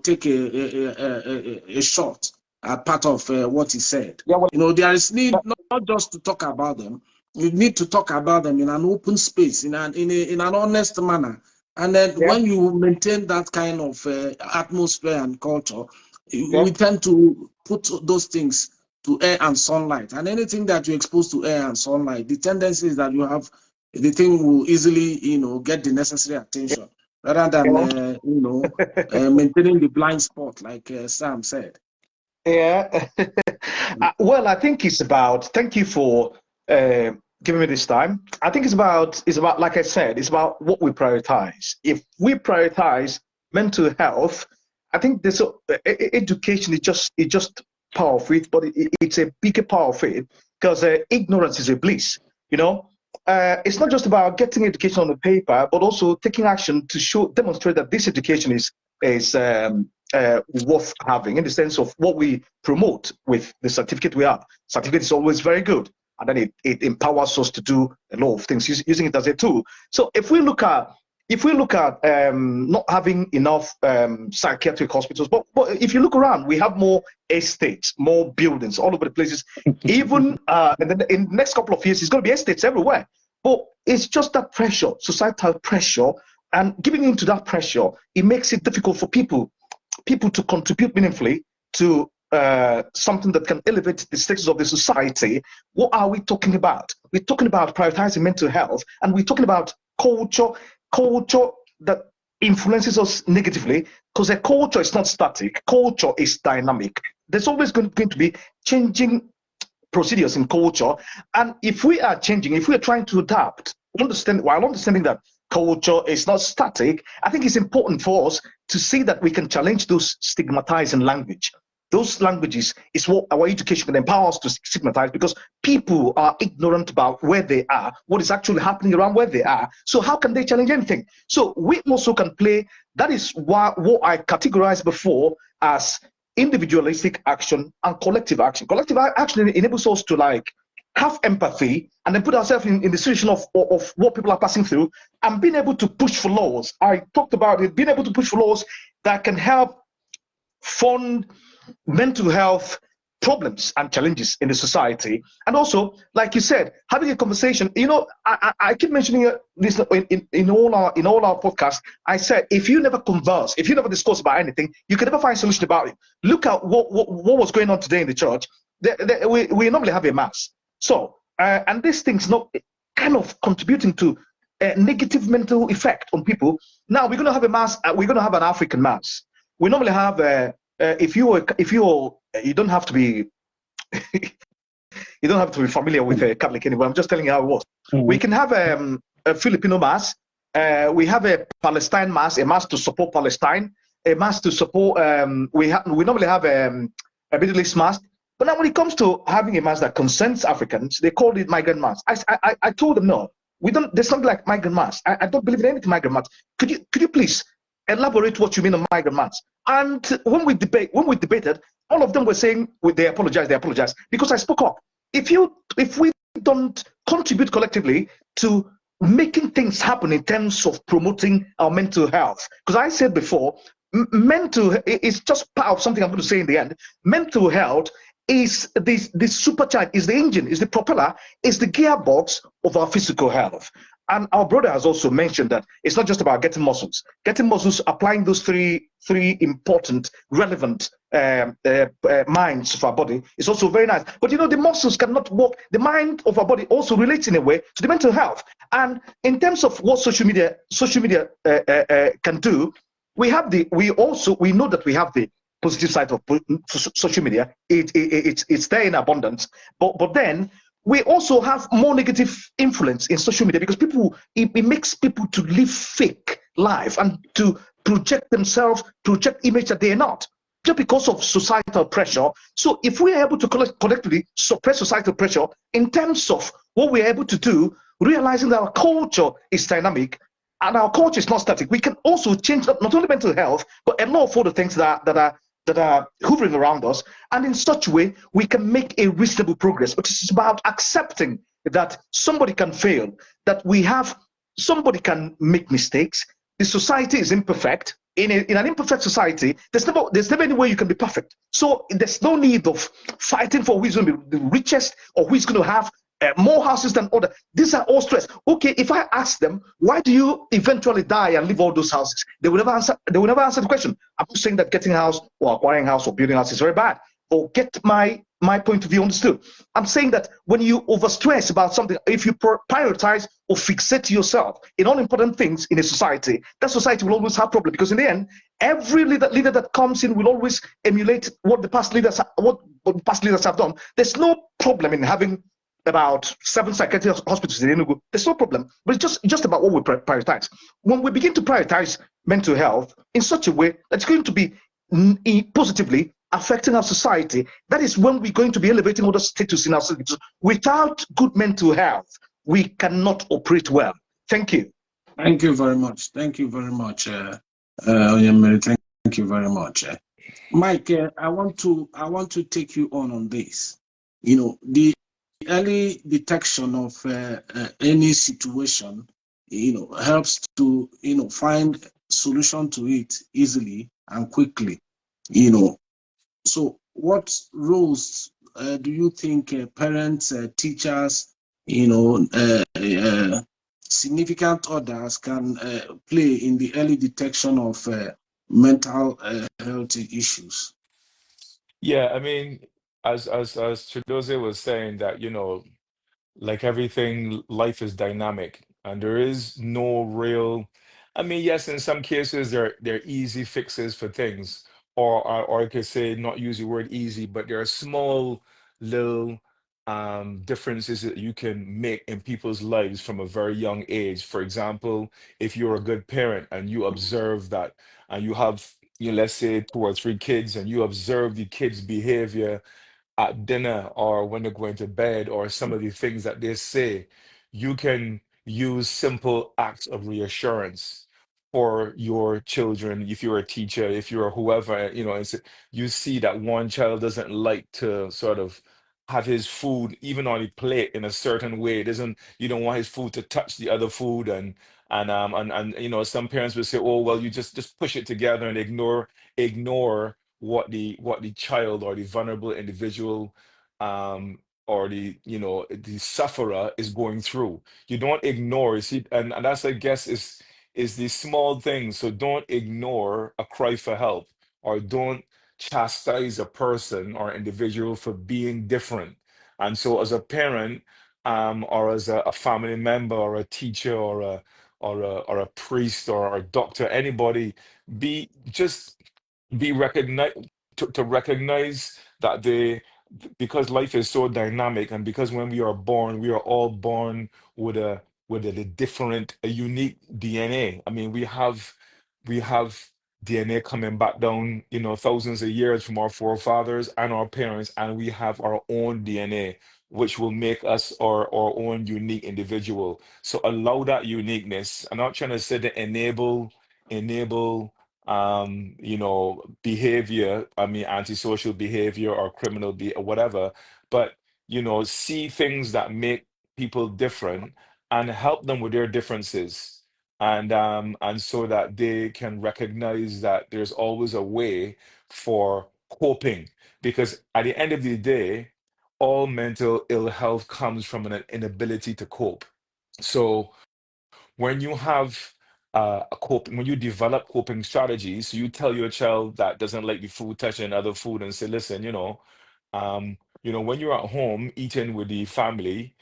take a shot at part of what he said. Yeah, well, there is need not just to talk about them. You need to talk about them in an open space, in an honest manner, And then Yeah. when you maintain that kind of atmosphere and culture, Yeah. we tend to put those things to air and sunlight. And anything that you expose to air and sunlight, the tendency is that you have the thing will easily, get the necessary attention rather than, maintaining the blind spot, like Sam said. Yeah. Well, I think it's about. Thank you for giving me this time. I think it's about. Like I said, it's about what we prioritize. If we prioritize mental health, I think this education is just part of it, but it's a bigger part of it because ignorance is a bliss. You know, it's not just about getting education on the paper, but also taking action to demonstrate that this education is worth having in the sense of what we promote with the certificate we have. Certificate is always very good, and then it empowers us to do a lot of things using it as a tool. So if we look at not having enough psychiatric hospitals, but if you look around, we have more estates, more buildings all over the places. Even in the next couple of years, it's going to be estates everywhere. But it's just that pressure, societal pressure, and giving into that pressure, it makes it difficult for people to contribute meaningfully to something that can elevate the status of the society. What are we talking about? We're talking about prioritizing mental health, and we're talking about culture that influences us negatively, because a culture is not static. Culture is dynamic. There's always going to be changing procedures in culture, and if we are changing, if we are trying to adapt, while understanding that culture is not static, I think it's important for us to see that we can challenge those stigmatizing language. Those languages is what our education can empower us to stigmatize, because people are ignorant about where they are, what is actually happening around where they are. So how can they challenge anything? So we also can play. That is what I categorized before as individualistic action and collective action. Collective action enables us to have empathy and then put ourselves in the situation of what people are passing through, and being able to push for laws. I talked about it, being able to push for laws that can help fund mental health problems and challenges in the society. And also, like you said, having a conversation. I keep mentioning this in all our podcasts. I said, if you never converse, if you never discuss about anything, you can never find a solution about it. Look at what was going on today in the church. We normally have a mass. So, and this thing's not kind of contributing to a negative mental effect on people. Now we're going to have a mass. We're going to have an African mass. We normally have you don't have to be you don't have to be familiar with Catholic anyway. I'm just telling you how it was. Mm-hmm. We can have a Filipino mass. We have a Palestine mass, a mass to support Palestine, a mass to support. We normally have a Middle East mass. But now when it comes to having a mass that concerns Africans, they call it migrant mass. I told them, no, we don't. There's something like migrant mass. I don't believe in anything migrant mass. Could you please elaborate what you mean on migrant mass? And when we debated, all of them were saying they apologize because I spoke up. If we don't contribute collectively to making things happen in terms of promoting our mental health, because I said before, mental is just part of something I'm going to say in the end. Mental health is this supercharge, is the engine, is the propeller, is the gearbox of our physical health. And our brother has also mentioned that it's not just about getting muscles. Getting muscles, applying those three important, relevant minds of our body is also very nice. But the muscles cannot work. The mind of our body also relates in a way to the mental health. And in terms of what social media can do, we know that we have the positive side of social media. It's there in abundance. But then we also have more negative influence in social media, because it makes people to live fake life and to project themselves, project image that they are not, just because of societal pressure. So if we are able to collectively suppress societal pressure in terms of what we are able to do, realizing that our culture is dynamic and our culture is not static, we can also change not only mental health, but a lot of other things that are hovering around us. And in such a way, we can make a reasonable progress, which is about accepting that somebody can fail, that somebody can make mistakes. The society is imperfect. In an imperfect society, there's never any way you can be perfect. So there's no need of fighting for who is going to be the richest or who is going to have more houses than other. These are all stress. Okay, if I ask them, why do you eventually die and leave all those houses? They will never answer. They will never answer the question. I'm not saying that getting a house or acquiring a house or building a house is very bad. Or get my point of view understood. I'm saying that when you overstress about something, if you prioritize or fixate yourself in all important things in a society, that society will always have problems, because in the end, every leader that comes in will always emulate what the past leaders have done. There's no problem in having about 7 psychiatric hospitals in Enugu. There's no problem, but it's just about what we prioritize. When we begin to prioritize mental health in such a way that's going to be positively affecting our society, that is when we're going to be elevating other status in our society. Without good mental health, we cannot operate well. Thank you. Thank you very much. Thank you very much, Onyemere. Thank you very much. Mike, I want to take you on this. You know, the early detection of any situation, helps to, find solution to it easily and quickly. So what roles do you think parents, teachers, significant others can play in the early detection of mental health issues? Yeah, I mean, as Chidoze was saying, that, like everything, life is dynamic, and there is no real. I mean, yes, in some cases there are easy fixes for things, or I could say, not use the word easy, but there are small little differences that you can make in people's lives from a very young age. For example, if you're a good parent and you observe that, and you have, let's say 2 or 3 kids, and you observe the kids' behavior at dinner or when they're going to bed, or some of the things that they say, you can use simple acts of reassurance for your children. If you're a teacher, if you're whoever, you see that one child doesn't like to sort of have his food even on the plate in a certain way. It doesn't, you don't want his food to touch the other food, and some parents will say, oh well, you just push it together and ignore what the child or the vulnerable individual, or the sufferer is going through. You don't ignore, you see, and that's, I guess, is the small things. So don't ignore a cry for help, or don't chastise a person or individual for being different. And so as a parent, or as a family member, or a teacher, or a priest, or a doctor, anybody, be just be recognized, to recognize that because life is so dynamic, and because when we are born, we are all born with a different, a unique DNA. I mean, we have DNA coming back down, thousands of years from our forefathers and our parents, and we have our own DNA, which will make us our own unique individual. So allow that uniqueness. I'm not trying to say to enable behavior, I mean, antisocial behavior or criminal or whatever, but, see things that make people different, and help them with their differences. And so that they can recognize that there's always a way for coping. Because at the end of the day, all mental ill health comes from an inability to cope. So when you have when you develop coping strategies, so you tell your child that doesn't like the food touching other food, and say, listen, when you're at home eating with the family,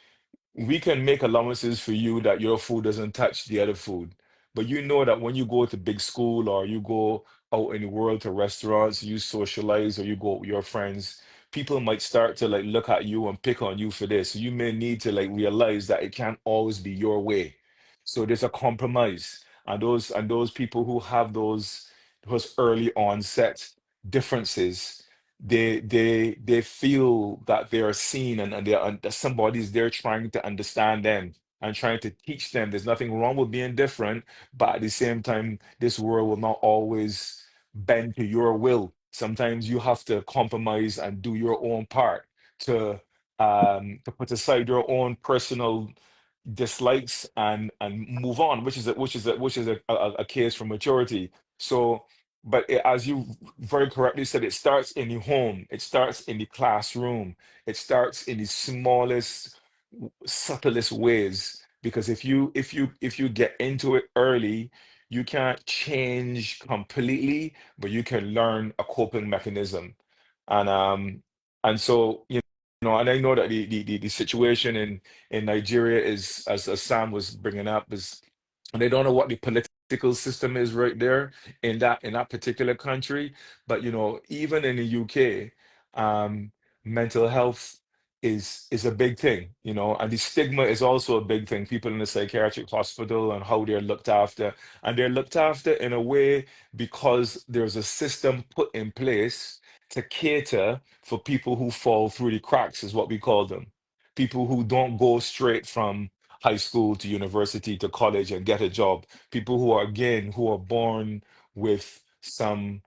we can make allowances for you that your food doesn't touch the other food. But you know that when you go to big school, or you go out in the world to restaurants, you socialize, or you go with your friends, people might start to like look at you and pick on you for this. So you may need to like realize that it can't always be your way. So there's a compromise. And those people who have those early onset differences, they feel that they are seen, and that somebody's there trying to understand them and trying to teach them. There's nothing wrong with being different, but at the same time, this world will not always bend to your will. Sometimes you have to compromise and do your own part to put aside your own personal dislikes, and move on, which is a case for maturity. So, but as you very correctly said, it starts in the home, it starts in the classroom, it starts in the smallest subtlest ways, because if you get into it early, you can't change completely, but you can learn a coping mechanism. And so, and I know that the situation in Nigeria is, as Sam was bringing up, is, and they don't know what the political system is right there in that particular country. But even in the UK, mental health is a big thing, and the stigma is also a big thing. People in the psychiatric hospital and how they're looked after, and they're looked after in a way because there's a system put in place to cater for people who fall through the cracks, is what we call them. People who don't go straight from high school to university to college and get a job. People who are, again, who are born with some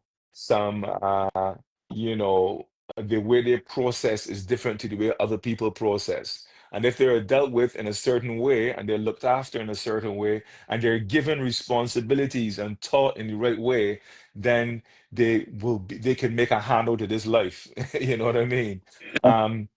the way they process is different to the way other people process. And if they're dealt with in a certain way and they're looked after in a certain way and they're given responsibilities and taught in the right way, then they can make a handle to this life. You know what I mean? And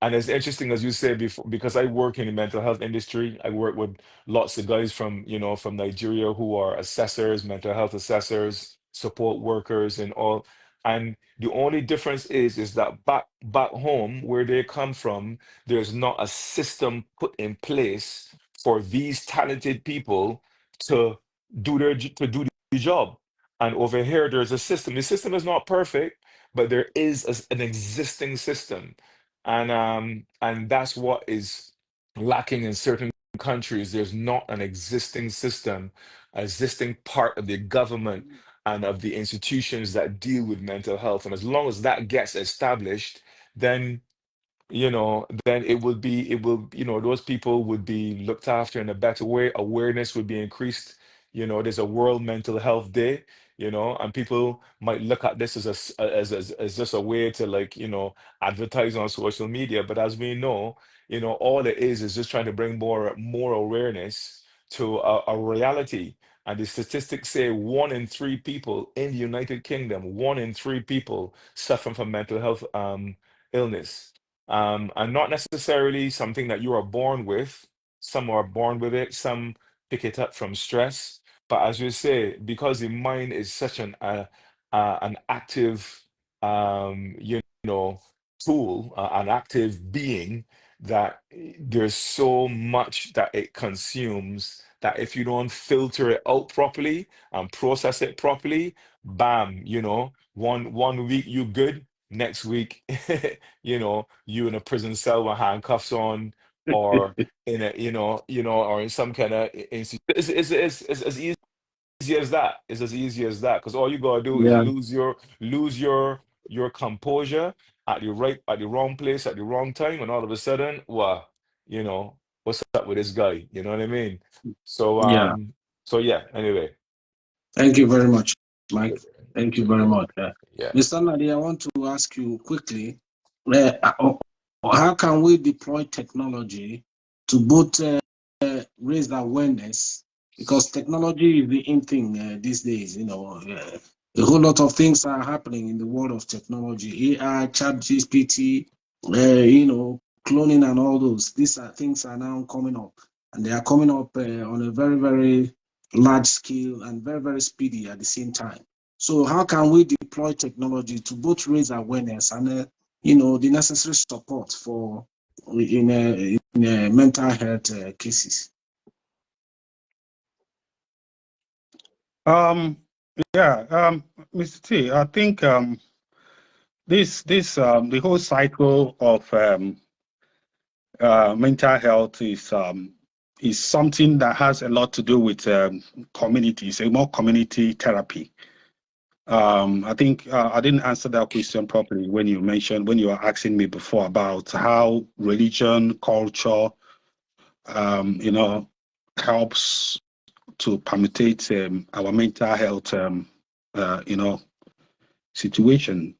it's interesting, as you said before, because I work in the mental health industry. I work with lots of guys from Nigeria who are assessors, mental health assessors, support workers, and all. And the only difference is that back home where they come from, there's not a system put in place for these talented people to to do the job. And over here, there's a system. The system is not perfect, but there is an existing system, and that's what is lacking in certain countries. There's not an existing system, existing part of the government and of the institutions that deal with mental health. And as long as that gets established, then then those people would be looked after in a better way. Awareness would be increased. There's a World Mental Health Day, and people might look at this as just a way to, like, advertise on social media. But as we know, all it is just trying to bring more awareness to a reality. And the statistics say 1 in 3 people in the United Kingdom, 1 in 3 people suffering from mental health illness, and not necessarily something that you are born with. Some are born with it, some pick it up from stress. But as you say, because the mind is such an active, tool, an active being, that there's so much that it consumes, that if you don't filter it out properly and process it properly, bam, one week you good, next week, you in a prison cell with handcuffs on, or in a, or in some kind of institution. It's as easy as that. It's as easy as that. Because all you gotta do is Yeah, lose your composure at the wrong place at the wrong time, and all of a sudden, wow, what's up with this guy? You know what I mean? So yeah. yeah. Anyway, Thank you very much, Mike. Thank you very yeah, much. yeah. Mr. Nadi, I want to ask you quickly, how can we deploy technology to both raise awareness? Because technology is the in thing these days. A whole lot of things are happening in the world of technology, AI, ChatGPT, cloning and all those. These are things are now coming up, and they are coming up on a very, very large scale and very, very speedy at the same time. So how can we deploy technology to both raise awareness and the necessary support for in mental health cases? Mr. T, I think this the whole cycle of mental health is something that has a lot to do with communities, a more community therapy. I think I didn't answer that question properly when you were asking me before about how religion, culture, helps to permutate our mental health, situation.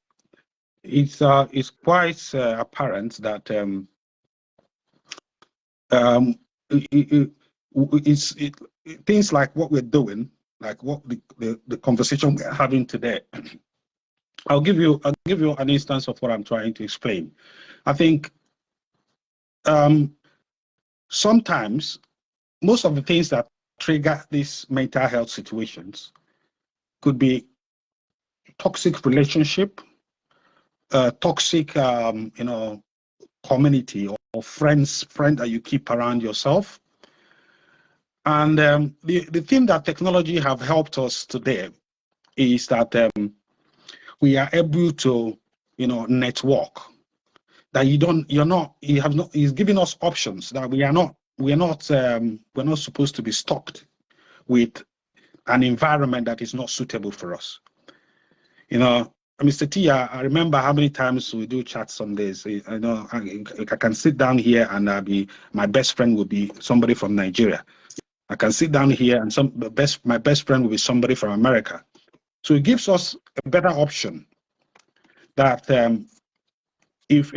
It's quite apparent that things like what we're doing, like what the conversation we're having today. I'll give you an instance of what I'm trying to explain. I think sometimes most of the things that trigger these mental health situations could be toxic relationship, toxic, community or friend that you keep around yourself. And the thing that technology have helped us today is that we are able to, network. That he's giving us options that we're not supposed to be stuck with an environment that is not suitable for us. Mr. T, I remember how many times we do chat some days. I can sit down here and my best friend will be somebody from Nigeria. I can sit down here and my best friend will be somebody from America. So it gives us a better option that if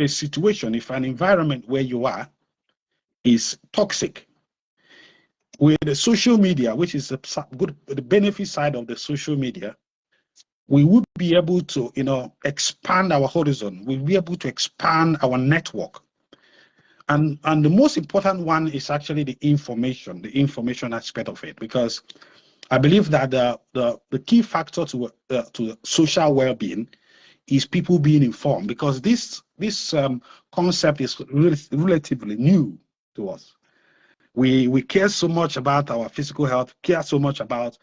an environment where you are is toxic, with the social media, which is the benefit side of the social media, we would be able to, expand our horizon. We'll be able to expand our network. And the most important one is actually the information aspect of it, because I believe that the key factor to social well-being is people being informed, because this concept is relatively new to us. We care so much about our physical health, care so much about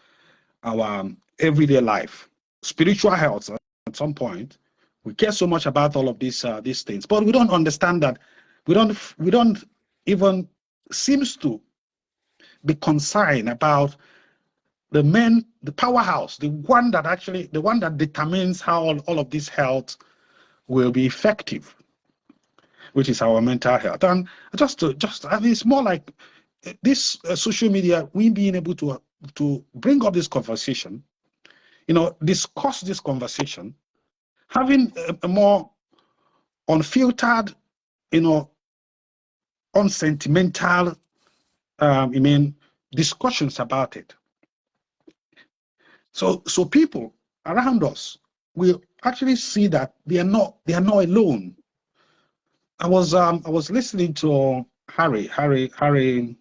our everyday life, spiritual health. At some point, we care so much about all of these things, but we don't understand that we don't even seems to be concerned about the powerhouse, the one that determines how all of this health will be effective, which is our mental health. And it's more like this social media, we being able to bring up this conversation, discuss this conversation, having a more unfiltered, unsentimental, discussions about it. So people around us will actually see that they are not alone. I was listening to Harry, the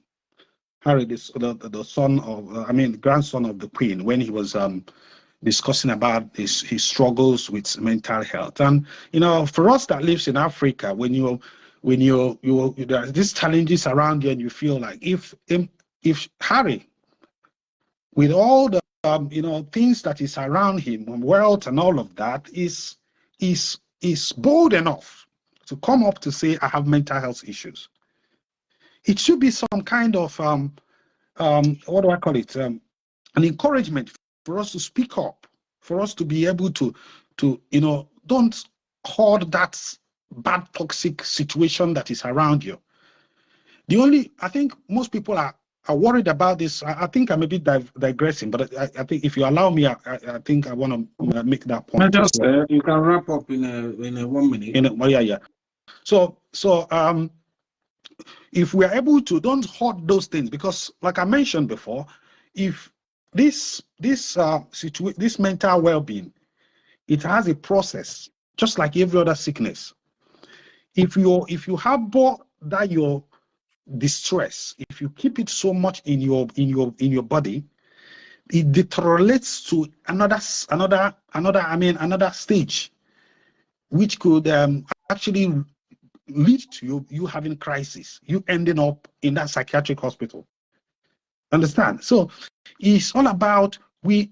son of, grandson of the Queen, when he was discussing about his struggles with mental health. And for us that lives in Africa, when you there are these challenges around you, and you feel like if Harry, with all the things that is around him, wealth and all of that, is bold enough to come up to say, I have mental health issues, it should be some kind of what do I call it? An encouragement for us to speak up, for us to be able to don't hoard that bad toxic situation that is around you. I think most people are worried about this. I think I'm a bit digressing, but I think if you allow me, I think I want to make that point. You can wrap up in a 1 minute. Yeah. So if we are able to, don't hoard those things, because like I mentioned before, if this mental well-being, it has a process, just like every other sickness. If you harbor that your distress, if you keep it so much in your body, it deteriorates to another stage, which could actually lead to you having crisis, you ending up in that psychiatric hospital. Understand? So it's all about we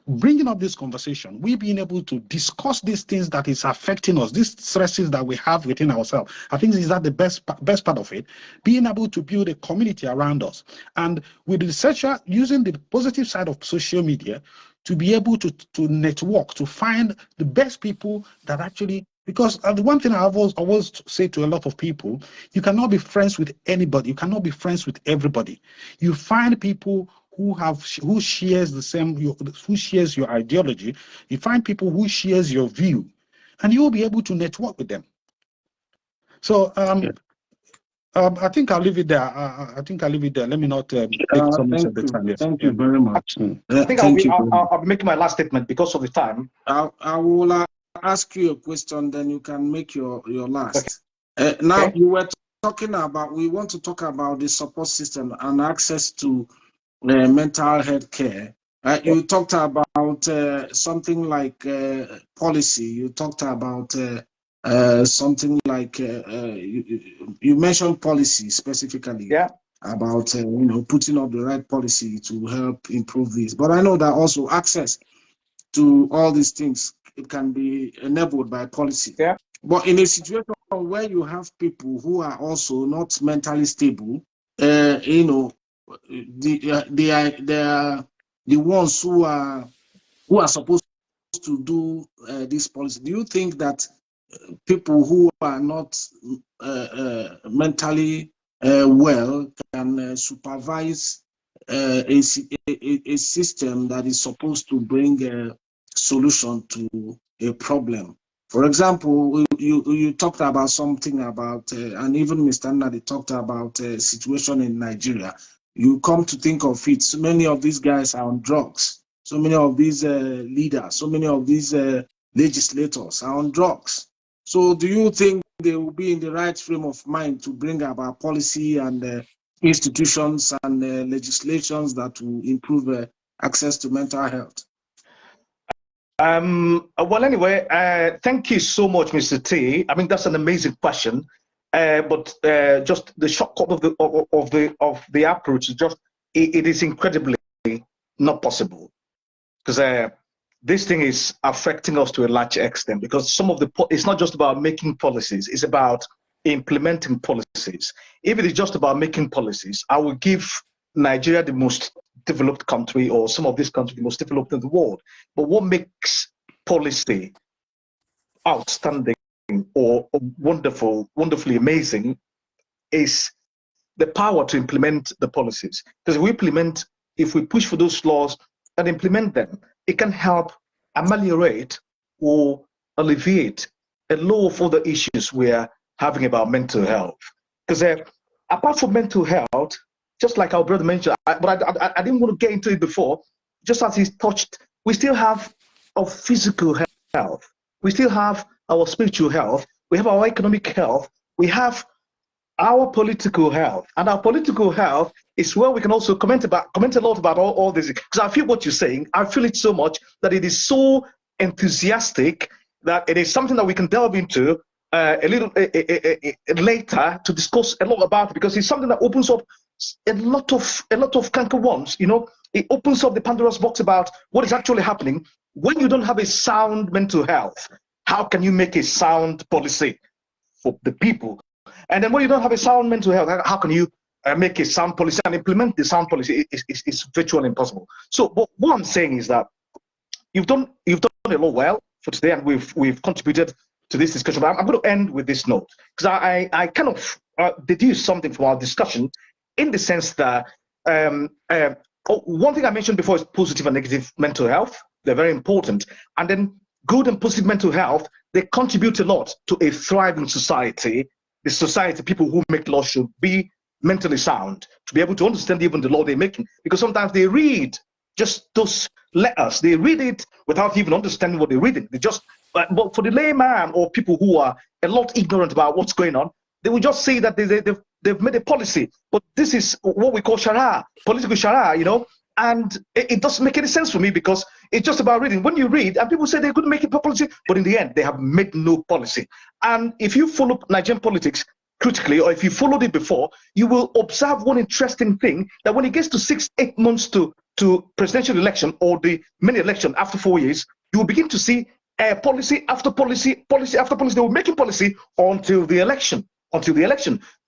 bringing up this conversation, we being able to discuss these things that is affecting us, these stresses that we have within ourselves. I think is that the best part of it, being able to build a community around us, and with the researcher using the positive side of social media to be able to network, to find the best people that actually, because the one thing I always say to a lot of people, you cannot be friends with anybody, you cannot be friends with everybody. You find people who shares the same, who shares your ideology. You find people who shares your view, and you will be able to network with them. So I think I'll leave it there. Let me not take so much of the time. Thank you very much. I think I'll be making my last statement because of the time. I will ask you a question, then you can make your last. Okay. Now, Okay. you were we want to talk about the support system and access to mental health care. You talked about something like policy. You talked about something like you mentioned policy specifically. Yeah. About putting up the right policy to help improve this. But I know that also access to all these things, it can be enabled by policy. Yeah. But in a situation where you have people who are also not mentally stable, they are the ones who are supposed to do this policy. Do you think that people who are not mentally well can supervise a system that is supposed to bring a solution to a problem? For example, you talked about something about, and even Mr. Nadi talked about a situation in Nigeria. You come to think of it, so many of these guys are on drugs. So many of these leaders, so many of these legislators are on drugs. So do you think they will be in the right frame of mind to bring about policy and institutions and legislations that will improve access to mental health? Well, anyway, thank you so much, Mr. T. I mean, that's an amazing question. But just the shortcut of the approach is just it is incredibly not possible, because this thing is affecting us to a large extent, because some of it's not just about making policies, it's about implementing policies. If it is just about making policies, I will give Nigeria the most developed country, or some of these countries the most developed in the world. But what makes policy outstanding or wonderfully amazing is the power to implement the policies. Because if we push for those laws and implement them, it can help ameliorate or alleviate a lot of other issues we're having about mental health. Because apart from mental health, just like our brother mentioned, but I didn't want to get into it before, just as he's touched, we still have our physical health, we still have our spiritual health, we have our economic health, we have our political health. And our political health is where we can also comment a lot about all this. Because I feel what you're saying, I feel it so much that it is so enthusiastic that it is something that we can delve into a little later to discuss a lot about it, because it's something that opens up a lot of canker worms. It opens up the Pandora's box about what is actually happening when you don't have a sound mental health. How can you make a sound policy for the people? And then when you don't have a sound mental health, how can you make a sound policy and implement the sound policy? It's virtually impossible. So what I'm saying is that you've done a lot well for today, and we've contributed to this discussion. But I'm going to end with this note, because I kind of deduce something from our discussion, in the sense that one thing I mentioned before is positive and negative mental health. They're very important. And then good and positive mental health, they contribute a lot to a thriving society. The society, people who make laws should be mentally sound, to be able to understand even the law they're making. Because sometimes they read just those letters, they read it without even understanding what they're reading. They just, but for the layman or people who are a lot ignorant about what's going on, they will just say that they've made a policy. But this is what we call Sharia, political Sharia, and it doesn't make any sense for me, because it's just about reading. When you read, and people say they couldn't make a policy, but in the end, they have made no policy. And if you follow Nigerian politics critically, or if you followed it before, you will observe one interesting thing, that when it gets to 6-8 months to presidential election, or the mini election after 4 years, you will begin to see policy after policy, policy after policy. They were making policy until the election,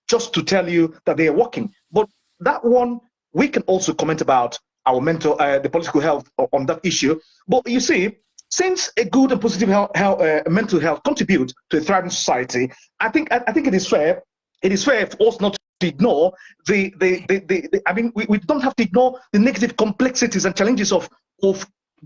just to tell you that they are working. But that one, we can also comment about our the political health on that issue. But you see, since a good and positive mental health contribute to a thriving society, I think it is fair. It is fair for us not to ignore I mean, we don't have to ignore the negative complexities and challenges of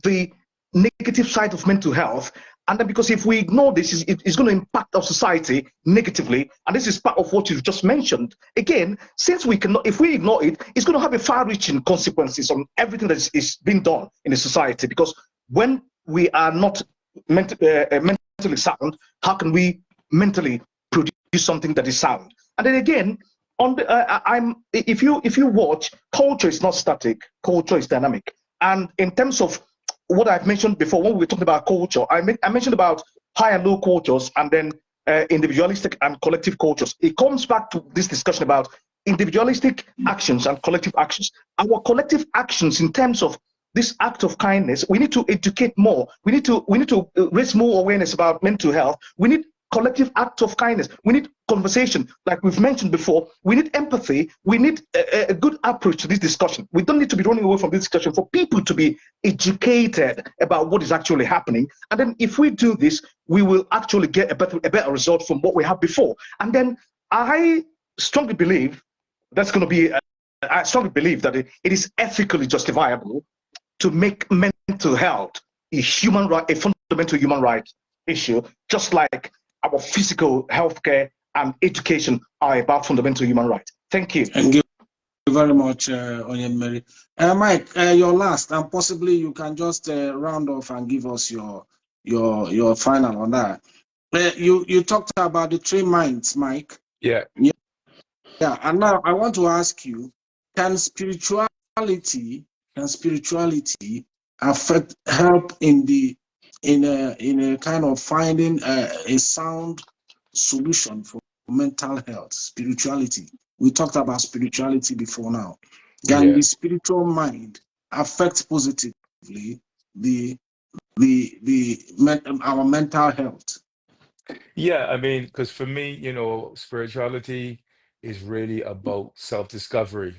the negative side of mental health. And then, because if we ignore this, it's going to impact our society negatively. And this is part of what you've just mentioned. Again, since if we ignore it, it's going to have a far-reaching consequences on everything that is being done in the society. Because when we are not mentally sound, how can we mentally produce something that is sound? And then again, on the, if you watch, culture is not static. Culture is dynamic. And in terms of what I've mentioned before, when we were talking about culture, I mentioned about high and low cultures, and then individualistic and collective cultures. It comes back to this discussion about individualistic actions and collective actions. Our collective actions in terms of this act of kindness, we need to educate more. We need to raise more awareness about mental health. We need collective act of kindness. We need conversation, like we've mentioned before. We need empathy. We need a good approach to this discussion. We don't need to be running away from this discussion, for people to be educated about what is actually happening. And then if we do this, we will actually get a better result from what we have before. And then I strongly believe that's going to be, I strongly believe that it is ethically justifiable to make mental health a human right, a fundamental human right issue, just like our physical healthcare and education are about fundamental human rights. Thank you. Thank you very much, Onyemere. Mike, your last, and possibly you can just round off and give us your final on that. You talked about the three minds, Mike. Yeah. Yeah, and now I want to ask you: Can spirituality help in a kind of finding a sound solution for mental health? Spirituality. We talked about spirituality before now. Can the spiritual mind affect positively our mental health? Yeah, I mean, because for me, you know, spirituality is really about self-discovery.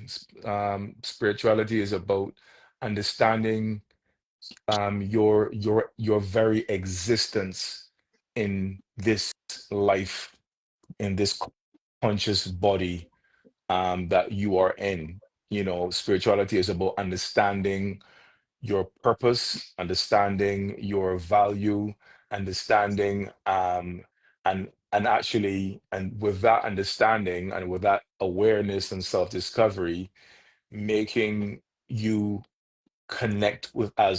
Spirituality is about understanding your very existence in this life, in this conscious body that you are in. You know, spirituality is about understanding your purpose, understanding your value, understanding and actually, and with that understanding and with that awareness and self-discovery, making you connect with, my man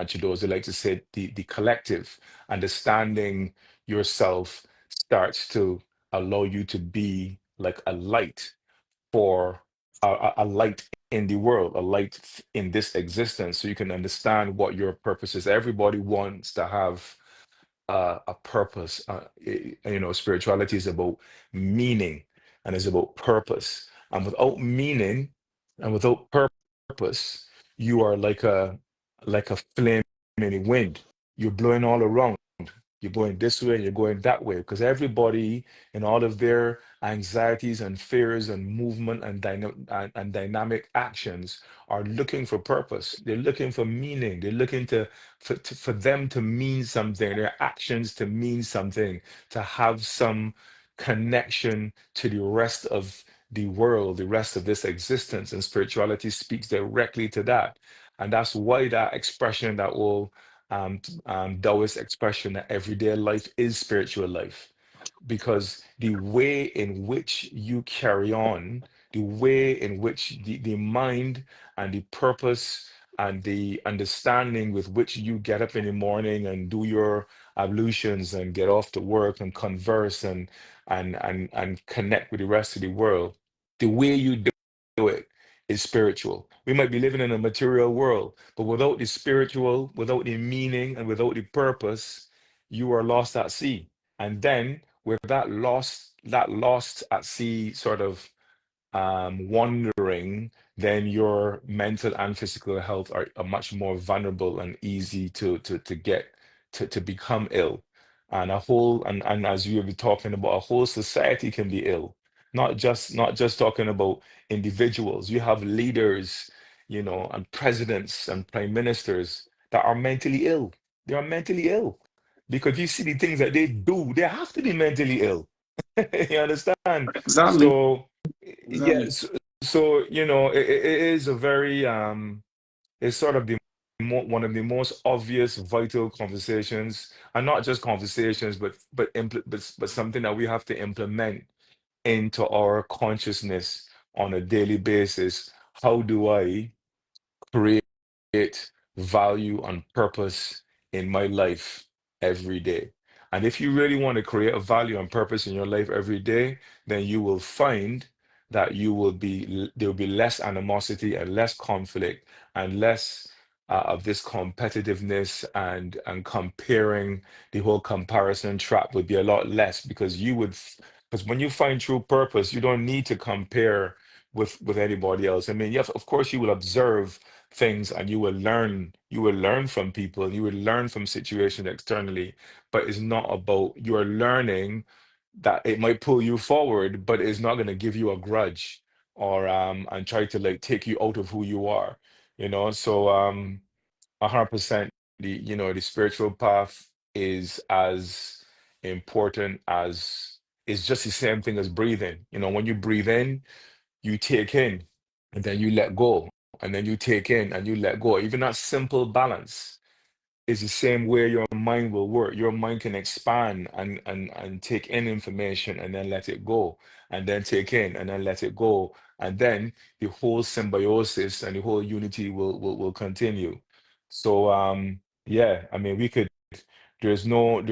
Chidoze, they like to say, the collective. Understanding yourself starts to allow you to be like a light for a light in the world, a light in this existence, so you can understand what your purpose is. Everybody wants to have a purpose. You know, spirituality is about meaning and is about purpose. And without meaning and without purpose, you are like a flame in the wind. You're blowing all around. You're going this way and you're going that way, because everybody in all of their anxieties and fears and movement and, and dynamic actions are looking for purpose. They're looking for meaning. They're looking for them to mean something, their actions to mean something, to have some connection to the rest of the world, the rest of this existence. And spirituality speaks directly to that. And that's why that expression, that will Taoist expression, that everyday life is spiritual life, because the way in which you carry on, the way in which the mind and the purpose and the understanding with which you get up in the morning and do your ablutions and get off to work and converse and connect with the rest of the world, the way you do it is spiritual. We might be living in a material world, but without the spiritual, without the meaning, and without the purpose, you are lost at sea. And then with that lost at sea sort of wandering, then your mental and physical health are much more vulnerable and easy to get to become ill. And and as you were talking about, a whole society can be ill. Not just talking about individuals. You have leaders, you know, and presidents and prime ministers that are mentally ill. They are mentally ill because you see the things that they do, they have to be mentally ill. You understand? Exactly. So Exactly. so you know, it is a very it's sort of one of the most obvious vital conversations, and not just conversations, but something that we have to implement into our consciousness on a daily basis. How do I create value and purpose in my life every day? And if you really want to create a value and purpose in your life every day, then you will find that there will be less animosity and less conflict and less of this competitiveness and comparing. The whole comparison trap would be a lot less, because because when you find true purpose, you don't need to compare with anybody else. I mean, yes, of course you will observe things and you will learn from people, and you will learn from situations externally, but it's not about you're learning that it might pull you forward, but it's not going to give you a grudge or and try to like take you out of who you are, you know. So 100% the spiritual path is as important as it's just the same thing as breathing. You know, when you breathe in, you take in and then you let go, and then you take in and you let go. Even that simple balance is the same way your mind will work. Your mind can expand and take in information and then let it go, and then take in and then let it go. And then the whole symbiosis and the whole unity will continue. So yeah, I mean there's no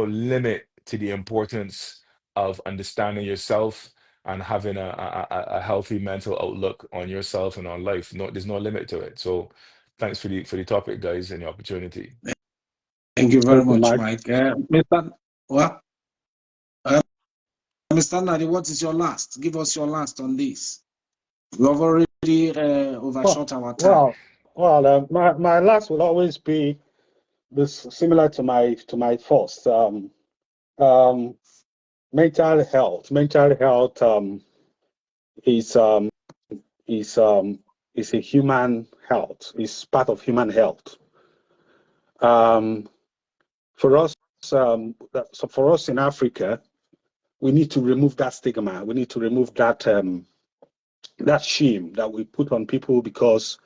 limit to the importance of understanding yourself and having a healthy mental outlook on yourself and on life. No, there's no limit to it. So thanks for the topic, guys, and the opportunity. Thank you very Thank you, much, Mike. Mike. Mr. Well, Mr. Nadi, what is your last? Give us your last on this. We have already overshot our time. My last will always be this similar to my first. Mental health. Mental health is a human health. It's part of human health. For us, so for us in Africa, we need to remove that stigma. We need to remove that that shame that we put on people because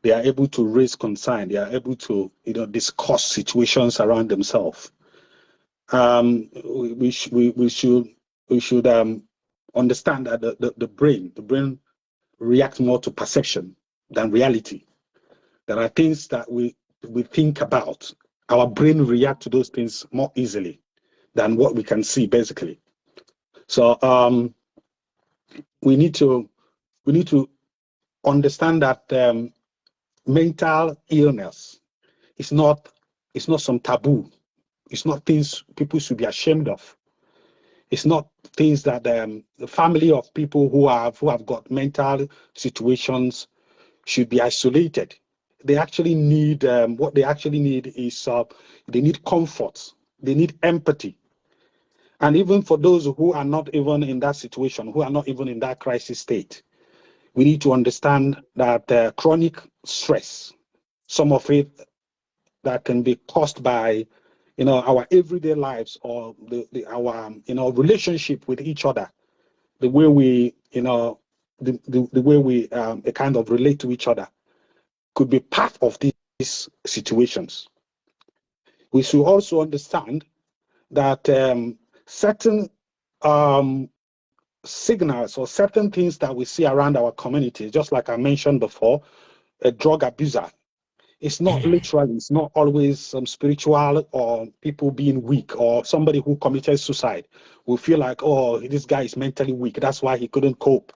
they are able to raise concern. They are able to discuss situations around themselves. We should understand that the brain reacts more to perception than reality. There are things that we think about. Our brain reacts to those things more easily than what we can see, basically. So we need to understand that mental illness is not some taboo. It's not things people should be ashamed of. It's not things that the family of people who have got mental situations should be isolated. They actually need what they actually need is they need comfort. They need empathy. And even for those who are not even in that situation, who are not even in that crisis state, we need to understand that chronic stress, some of it that can be caused by our everyday lives or our relationship with each other, the way we the way we kind of relate to each other, could be part of these situations. We should also understand that certain signals or certain things that we see around our community, just like I mentioned before, a drug abuser. It's not literally, it's not always spiritual or people being weak or somebody who committed suicide. We feel like, oh, this guy is mentally weak. That's why he couldn't cope.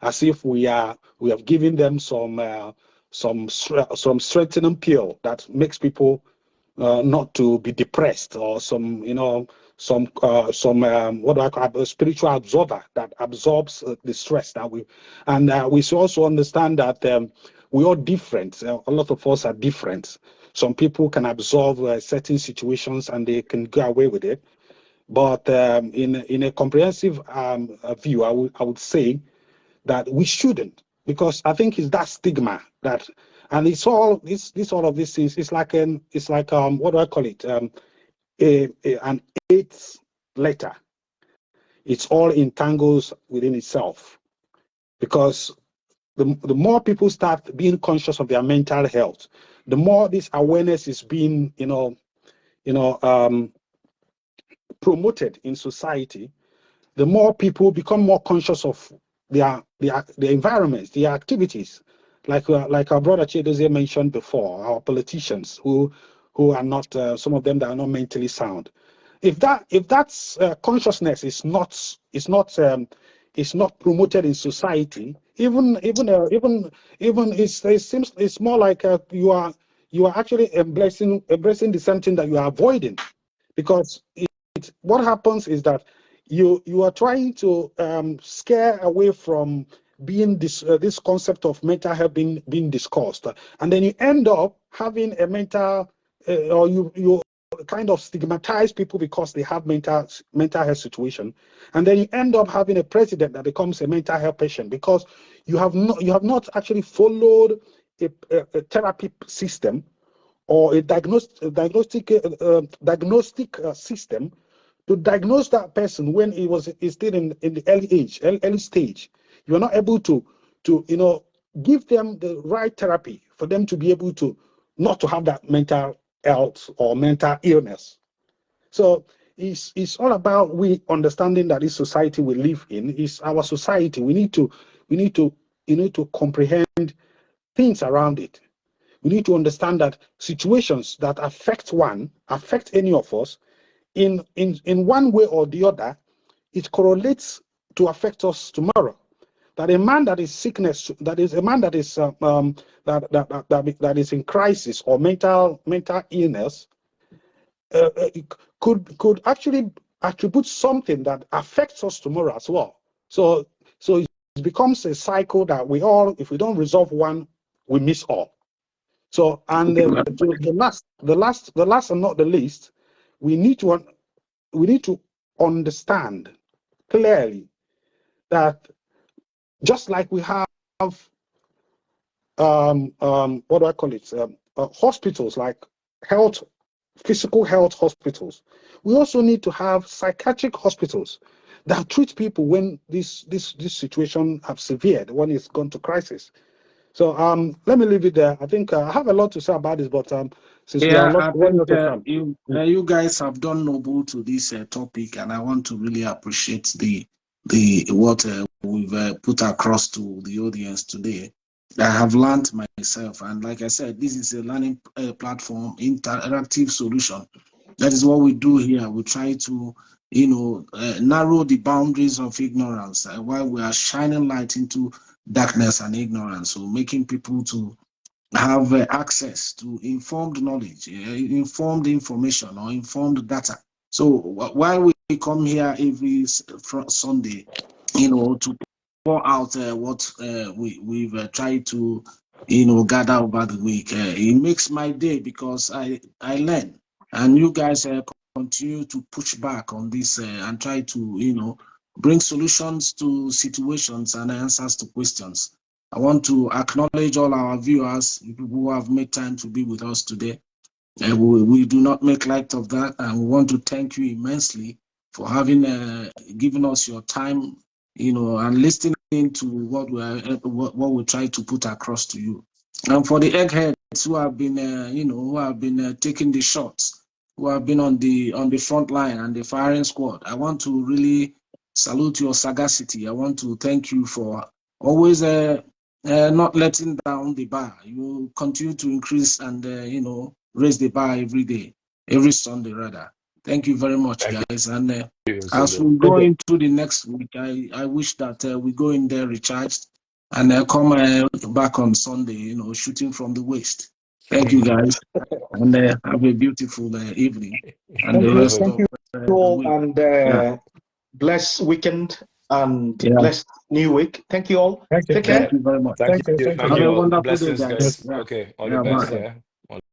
As if we have given them some strengthening pill that makes people not to be depressed, or some what do I call it, a spiritual absorber that absorbs the stress that we should also understand that we're all different. A lot of us are different. Some people can absorb certain situations and they can go away with it. But in a comprehensive view, I would say that we shouldn't, because I think it's that stigma that, and it's all all of these things. It's like what do I call it? An eighth letter. It's all entangles within itself, because the more people start being conscious of their mental health, the more this awareness is being promoted in society, the more people become more conscious of their environments, their activities, like our brother Chidozie mentioned before, our politicians who are not, some of them that are not mentally sound. if that's consciousness is not promoted in society, even it seems it's more like you are actually embracing the same thing that you are avoiding, because what happens is that you are trying to scare away from being this concept of mental health being discussed, and then you end up having a mental or you kind of stigmatize people because they have mental health situation, and then you end up having a president that becomes a mental health patient because you have not actually followed a therapy system or a diagnostic system to diagnose that person when he's still in the early stage. You're not able to give them the right therapy for them to be able to not to have that mental health or mental illness. So it's all about we understanding that this society we live in is our society. We need to comprehend things around it. We need to understand that situations that affect any of us in one way or the other, it correlates to affect us tomorrow. That a man that is a man that is that is in crisis or mental illness could actually attribute something that affects us tomorrow as well. So it becomes a cycle that we all, if we don't resolve one, we miss all. So, and the last and not the least, we need to understand clearly that just like we have what do I call it, hospitals like physical health hospitals, we also need to have psychiatric hospitals that treat people when this situation have severed, when it's gone to crisis. So let me leave it there. I think I have a lot to say about this, but since we are running out of time, you guys have done noble to this topic, and I want to really appreciate the what we've put across to the audience today. I have learned myself, and like I said, this is a learning platform, interactive solution. That is what we do here. We try to, narrow the boundaries of ignorance while we are shining light into darkness and ignorance. So making people to have access to informed knowledge, informed information, or informed data. So while we come here every Sunday, to pour out what we've tried to, gather over the week, it makes my day because I learn, and you guys continue to push back on this and try to, bring solutions to situations and answers to questions. I want to acknowledge all our viewers, people who have made time to be with us today. We do not make light of that, and we want to thank you immensely for having given us your time, and listening to what we try to put across to you. And for the eggheads who have been, taking the shots, who have been on the front line and the firing squad, I want to really salute your sagacity. I want to thank you for always not letting down the bar. You continue to increase and raise the bar every day, every Sunday rather. Thank you very much, guys. And as we go into the next week, I wish that we go in there recharged and come back on Sunday, shooting from the waist. Thank you, guys, and have a beautiful evening. And the rest thank you all, and blessed weekend and blessed new week. Thank you all. Thank you. Take care. Thank you very much. Thank you. Have a wonderful day, Blessings, guys. guys. Okay, all the best. Yeah.